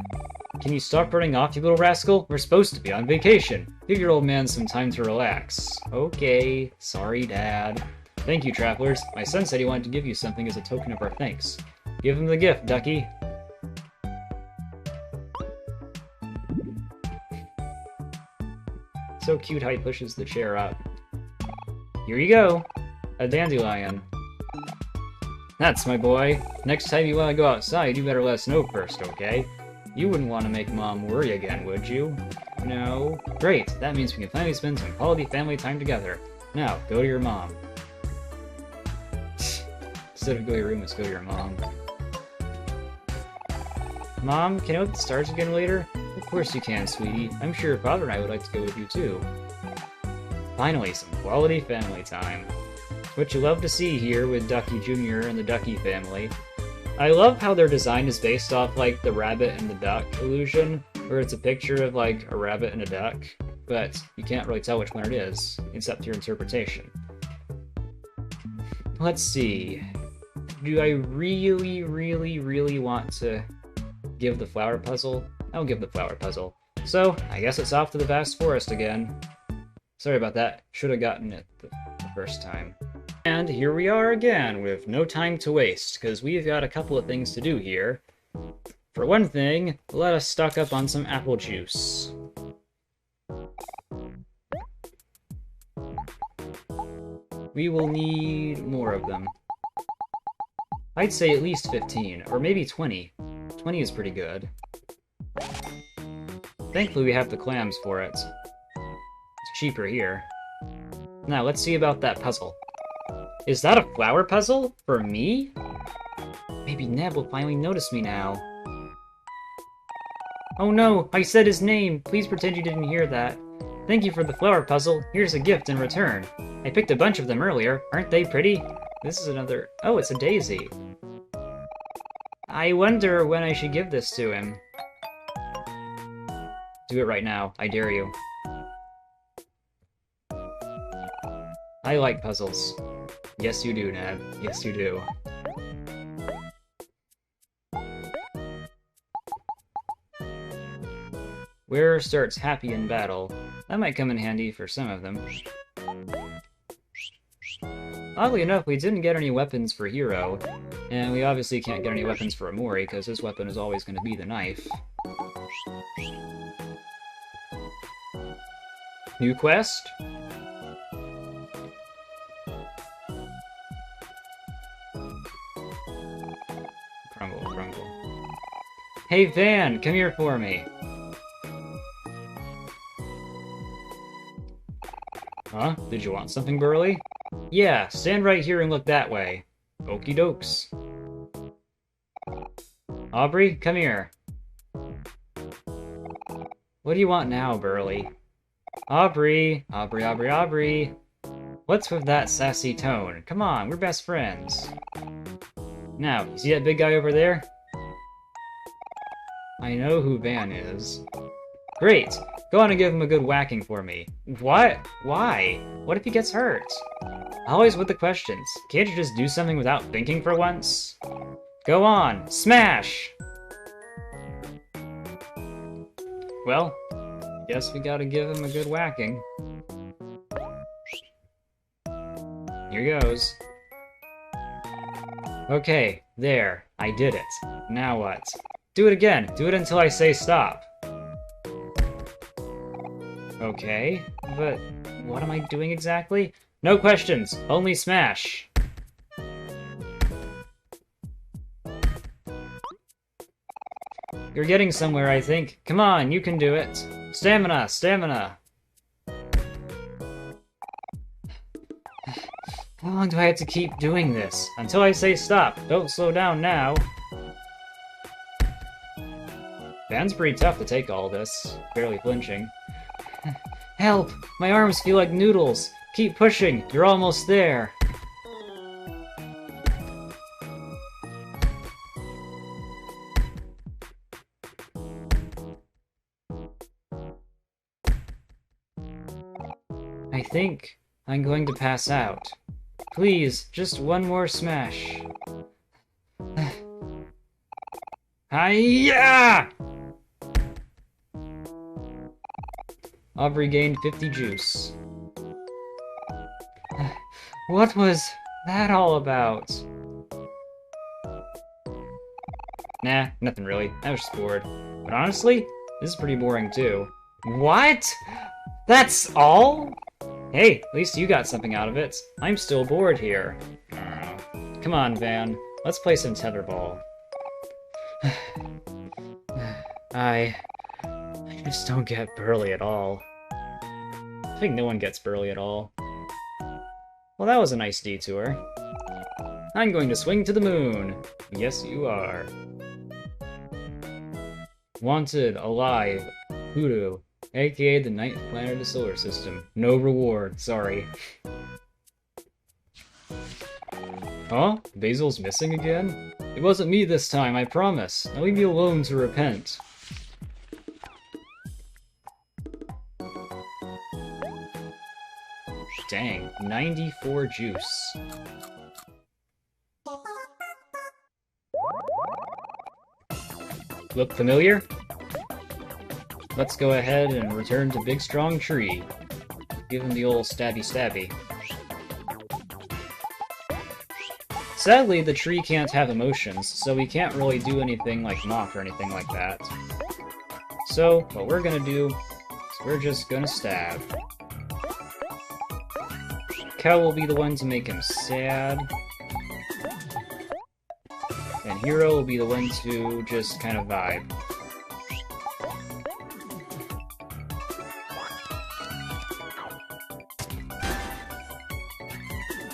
Can you stop running off, you little rascal? We're supposed to be on vacation. Give your old man some time to relax. Okay. Sorry, Dad. Thank you, travelers. My son said he wanted to give you something as a token of our thanks. Give him the gift, Ducky. So cute how he pushes the chair up. Here you go. A dandelion. That's my boy. Next time you want to go outside, you better let us know first, okay? You wouldn't want to make Mom worry again, would you? No. Great. That means we can finally spend some quality family time together. Now, go to your mom. Instead of go to your room, let's go to your mom. Mom, can I look at the stars again later? Of course you can, sweetie. I'm sure your father and I would like to go with you, too. Finally, some quality family time. What you love to see here with Ducky Jr. and the Ducky family. I love how their design is based off, like, the rabbit and the duck illusion, where it's a picture of, like, a rabbit and a duck, but you can't really tell which one it is. It's up to your interpretation. Let's see. Do I really, really, really want to give the flower puzzle? I'll give the flower puzzle. So, I guess it's off to the vast forest again. Sorry about that. Should have gotten it the first time. And here we are again, with no time to waste, because we've got a couple of things to do here. For one thing, let us stock up on some apple juice. We will need more of them. I'd say at least 15, or maybe 20. 20 is pretty good. Thankfully we have the clams for it. It's cheaper here. Now, let's see about that puzzle. Is that a flower puzzle? For me? Maybe Neb will finally notice me now. Oh no, I said his name! Please pretend you didn't hear that. Thank you for the flower puzzle. Here's a gift in return. I picked a bunch of them earlier. Aren't they pretty? This is another... Oh, it's a daisy. I wonder when I should give this to him. Do it right now. I dare you. I like puzzles. Yes, you do, Neb. Yes, you do. Wearer starts happy in battle. That might come in handy for some of them. Oddly enough, we didn't get any weapons for Hero, and we obviously can't get any weapons for Omori, because his weapon is always going to be the knife. New quest? Crumble, crumble. Hey Van, come here for me! Huh? Did you want something, Burly? Yeah, stand right here and look that way. Okie dokes. Aubrey, come here. What do you want now, Burly? Aubrey! Aubrey, Aubrey, Aubrey! What's with that sassy tone? Come on, we're best friends. Now, you see that big guy over there? I know who Van is. Great! Go on and give him a good whacking for me. What? Why? What if he gets hurt? Always with the questions. Can't you just do something without thinking for once? Go on! Smash! Well, guess we gotta give him a good whacking. Here goes. Okay, there. I did it. Now what? Do it again. Do it until I say stop. Okay, but what am I doing exactly? No questions, only smash. You're getting somewhere, I think. Come on, you can do it. Stamina, stamina. How long do I have to keep doing this? Until I say stop. Don't slow down now. Van's pretty tough to take all this, barely flinching. Help! My arms feel like noodles! Keep pushing! You're almost there! I think I'm going to pass out. Please, just one more smash. Hi-ya! I've regained 50 juice. What was that all about? Nah, nothing really. I was just bored. But honestly, this is pretty boring too. What? That's all? Hey, at least you got something out of it. I'm still bored here. Come on, Van. Let's play some tetherball. I just don't get Burly at all. I think no one gets Burly at all. Well, that was a nice detour. I'm going to swing to the moon. Yes, you are. Wanted, alive, Hoodoo, aka the ninth planet of the solar system. No reward, sorry. Huh? Basil's missing again? It wasn't me this time, I promise. Now leave me alone to repent. Dang, 94 juice. Look familiar? Let's go ahead and return to Big Strong Tree. Give him the old stabby stabby. Sadly, the tree can't have emotions, so we can't really do anything like knock or anything like that. So, what we're gonna do is we're just gonna stab. Cow will be the one to make him sad. And Hero will be the one to just kind of vibe.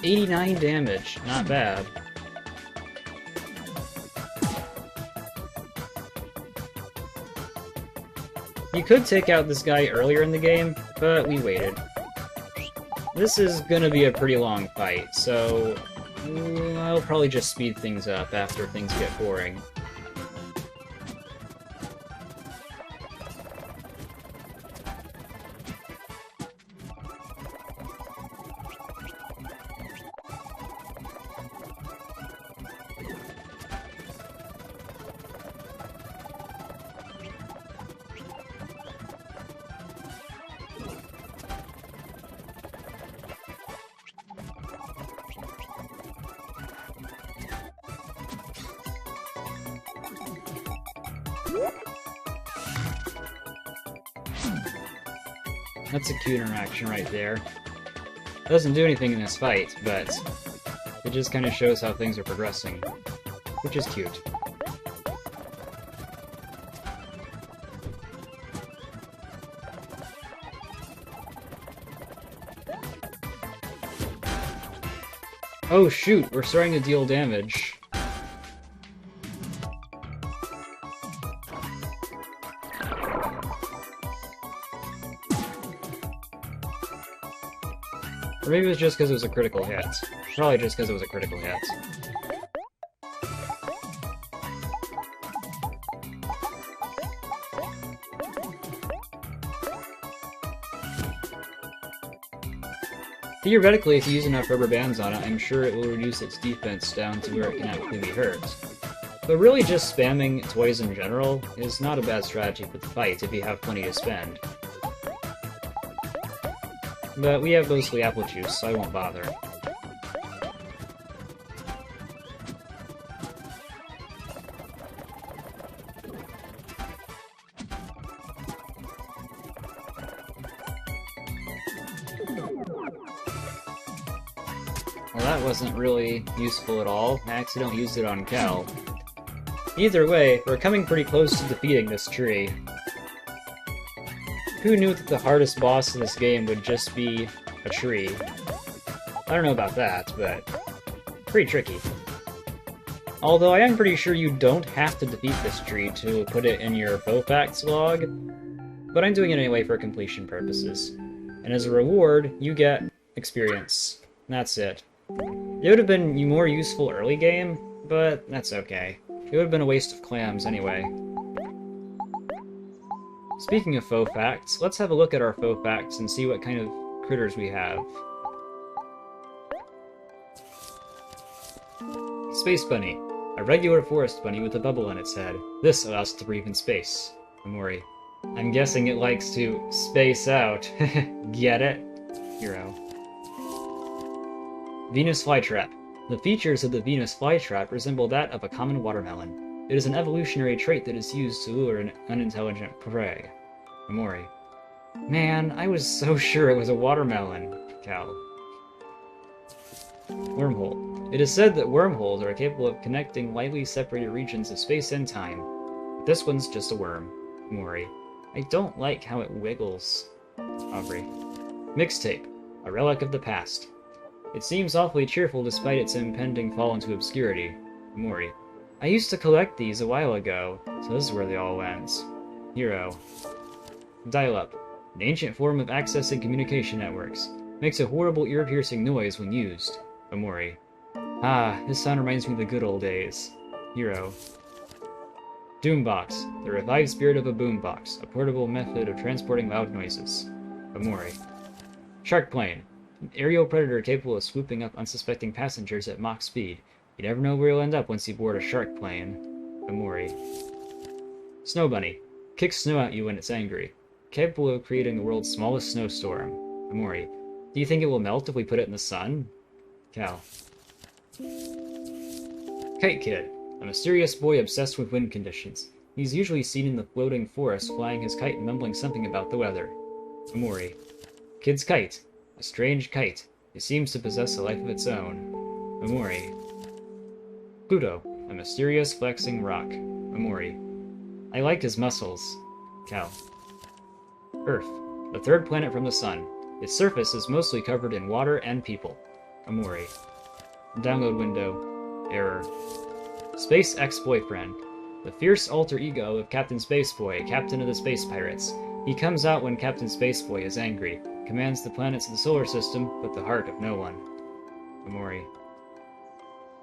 $89 damage, not bad. You could take out this guy earlier in the game, but we waited. This is gonna be a pretty long fight, so I'll probably just speed things up after things get boring. That's a cute interaction right there. Doesn't do anything in this fight, but it just kind of shows how things are progressing, which is cute. Oh shoot, we're starting to deal damage. Or maybe it was just because it was a critical hit. Probably just because it was a critical hit. Theoretically, if you use enough rubber bands on it, I'm sure it will reduce its defense down to where it can actually be hurt. But really just spamming toys in general is not a bad strategy for the fight if you have plenty to spend. But we have mostly apple juice, so I won't bother. Well, that wasn't really useful at all. I accidentally used it on Cal. Either way, we're coming pretty close to defeating this tree. Who knew that the hardest boss in this game would just be a tree? I don't know about that, but pretty tricky. Although I am pretty sure you don't have to defeat this tree to put it in your faux facts log, but I'm doing it anyway for completion purposes. And as a reward, you get experience. That's it. It would have been more useful early game, but that's okay. It would have been a waste of clams anyway. Speaking of faux facts, let's have a look at our faux facts and see what kind of critters we have. Space Bunny. A regular forest bunny with a bubble in its head. This allows it to breathe in space. OMORI. I'm guessing it likes to space out. Get it? Hero. Venus flytrap. The features of the Venus flytrap resemble that of a common watermelon. It is an evolutionary trait that is used to lure an unintelligent prey. OMORI. Man, I was so sure it was a watermelon. Cal. Wormhole. It is said that wormholes are capable of connecting widely separated regions of space and time. But this one's just a worm. OMORI. I don't like how it wiggles. Aubrey. Mixtape. A relic of the past. It seems awfully cheerful despite its impending fall into obscurity. OMORI. I used to collect these a while ago, so this is where they all went. Hero. Dial-up. An ancient form of accessing communication networks. Makes a horrible ear-piercing noise when used. OMORI. Ah, this sound reminds me of the good old days. Hero. Doombox. The revived spirit of a boombox. A portable method of transporting loud noises. OMORI. Shark plane. An aerial predator capable of swooping up unsuspecting passengers at Mach speed. You never know where you'll end up once you board a shark plane. OMORI. Snow bunny. Kicks snow at you when it's angry. Capable of creating the world's smallest snowstorm. OMORI. Do you think it will melt if we put it in the sun? Cal. Kite Kid. A mysterious boy obsessed with wind conditions. He's usually seen in the floating forest flying his kite and mumbling something about the weather. OMORI. Kid's kite. A strange kite. It seems to possess a life of its own. OMORI. Pluto. A mysterious flexing rock. OMORI. I like his muscles. Cal. Earth. The third planet from the sun. Its surface is mostly covered in water and people. OMORI. Download window. Error. Space Ex-Boyfriend. The fierce alter ego of Captain Spaceboy, captain of the Space Pirates. He comes out when Captain Spaceboy is angry, commands the planets of the solar system, but the heart of no one. OMORI.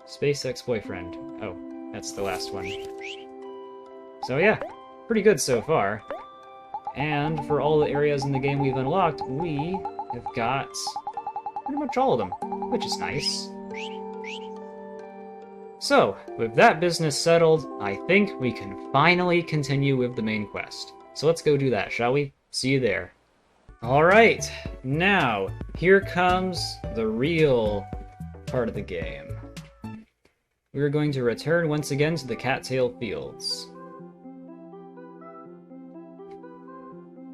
Space Ex-Boyfriend. Oh, that's the last one. So yeah, pretty good so far. And for all the areas in the game we've unlocked, we have got pretty much all of them, which is nice. So, with that business settled, I think we can finally continue with the main quest. So let's go do that, shall we? See you there. Alright, now, here comes the real part of the game. We are going to return once again to the Cattail Fields.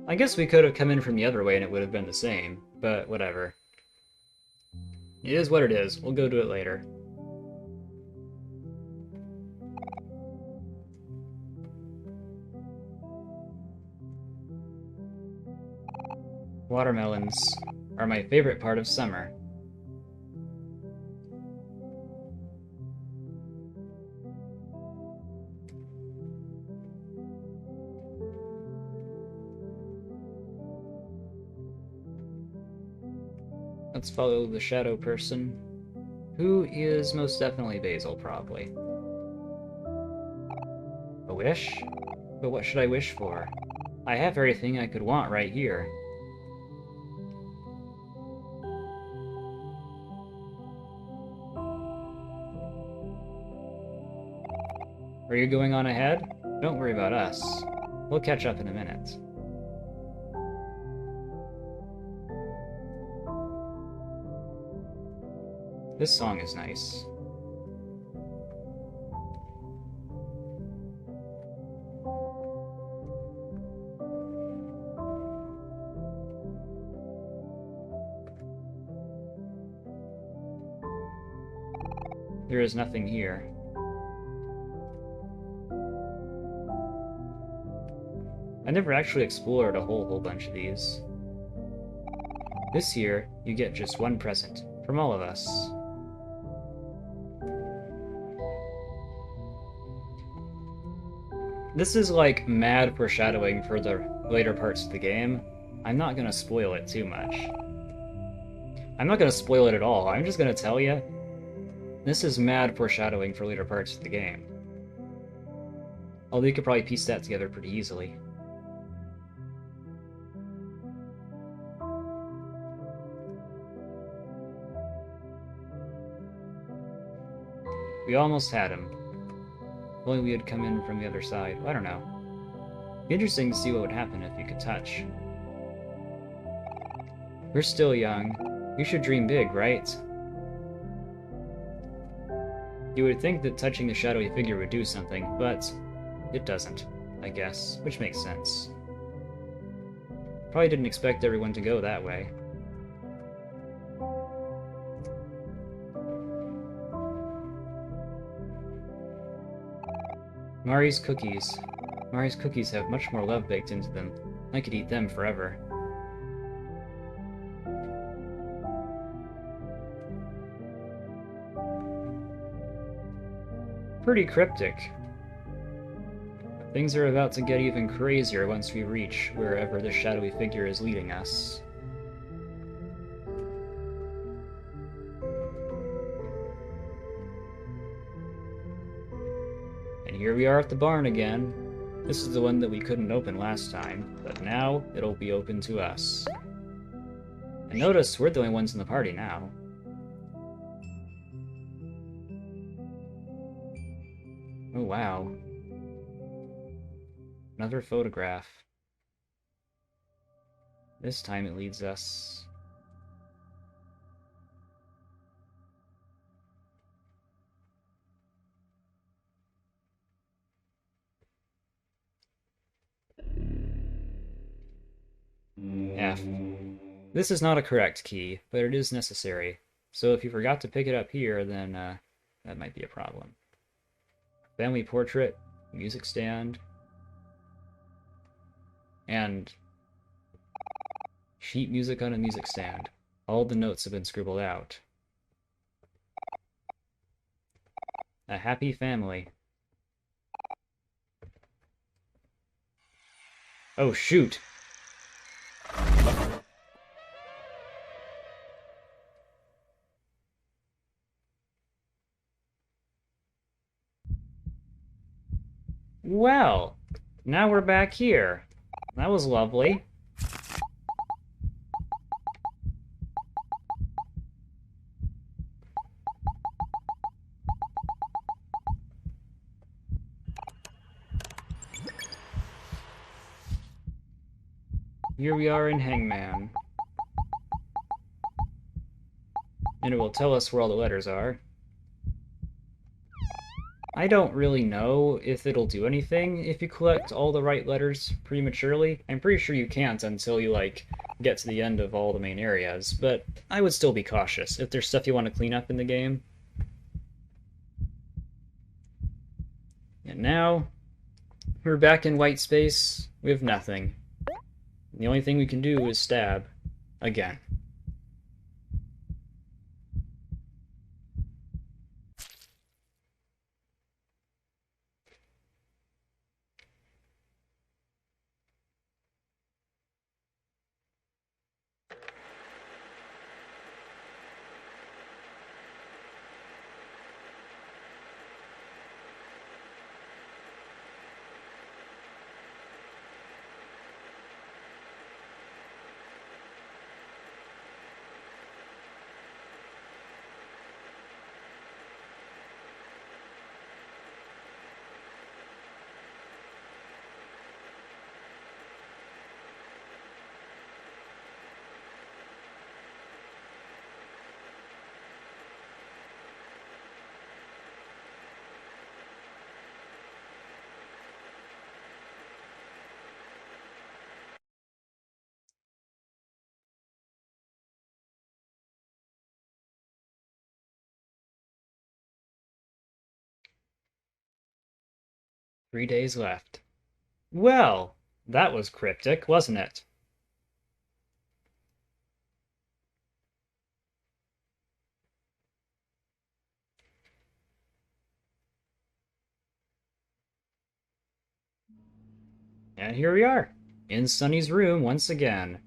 I guess we could have come in from the other way and it would have been the same, but whatever. It is what it is. We'll go do it later. Watermelons are my favorite part of summer. Let's follow the shadow person, who is most definitely Basil, probably. A wish? But what should I wish for? I have everything I could want right here. Are you going on ahead? Don't worry about us. We'll catch up in a minute. This song is nice. There is nothing here. I never actually explored a whole bunch of these. This year, you get just one present, from all of us. This is like mad foreshadowing for the later parts of the game. I'm not gonna spoil it too much. I'm not gonna spoil it at all, I'm just gonna tell you. This is mad foreshadowing for later parts of the game. Although you could probably piece that together pretty easily. We almost had him. If only we had come in from the other side. I don't know. Be interesting to see what would happen if you could touch. We're still young. We should dream big, right? You would think that touching the shadowy figure would do something, but it doesn't, I guess, which makes sense. Probably didn't expect everyone to go that way. Mari's cookies. Mari's cookies have much more love baked into them. I could eat them forever. Pretty cryptic. Things are about to get even crazier once we reach wherever the shadowy figure is leading us. And here we are at the barn again. This is the one that we couldn't open last time, but now it'll be open to us. And notice we're the only ones in the party now. Oh wow. Another photograph. This time it leads us... F. This is not a correct key, but it is necessary. So if you forgot to pick it up here, then that might be a problem. Family portrait, music stand, and sheet music on a music stand. All the notes have been scribbled out. A happy family. Oh shoot! Well, now we're back here. That was lovely. Here we are in Hangman. And it will tell us where all the letters are. I don't really know if it'll do anything if you collect all the right letters prematurely. I'm pretty sure you can't until you, like, get to the end of all the main areas, but I would still be cautious if there's stuff you want to clean up in the game. And now, we're back in white space with nothing. The only thing we can do is stab. Again. Three days left. Well, that was cryptic, wasn't it? And here we are, in Sunny's room once again.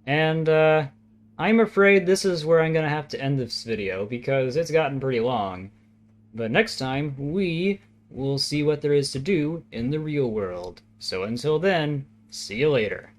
And, I'm afraid this is where I'm gonna have to end this video, because it's gotten pretty long. But next time, we will see what there is to do in the real world. So until then, see you later.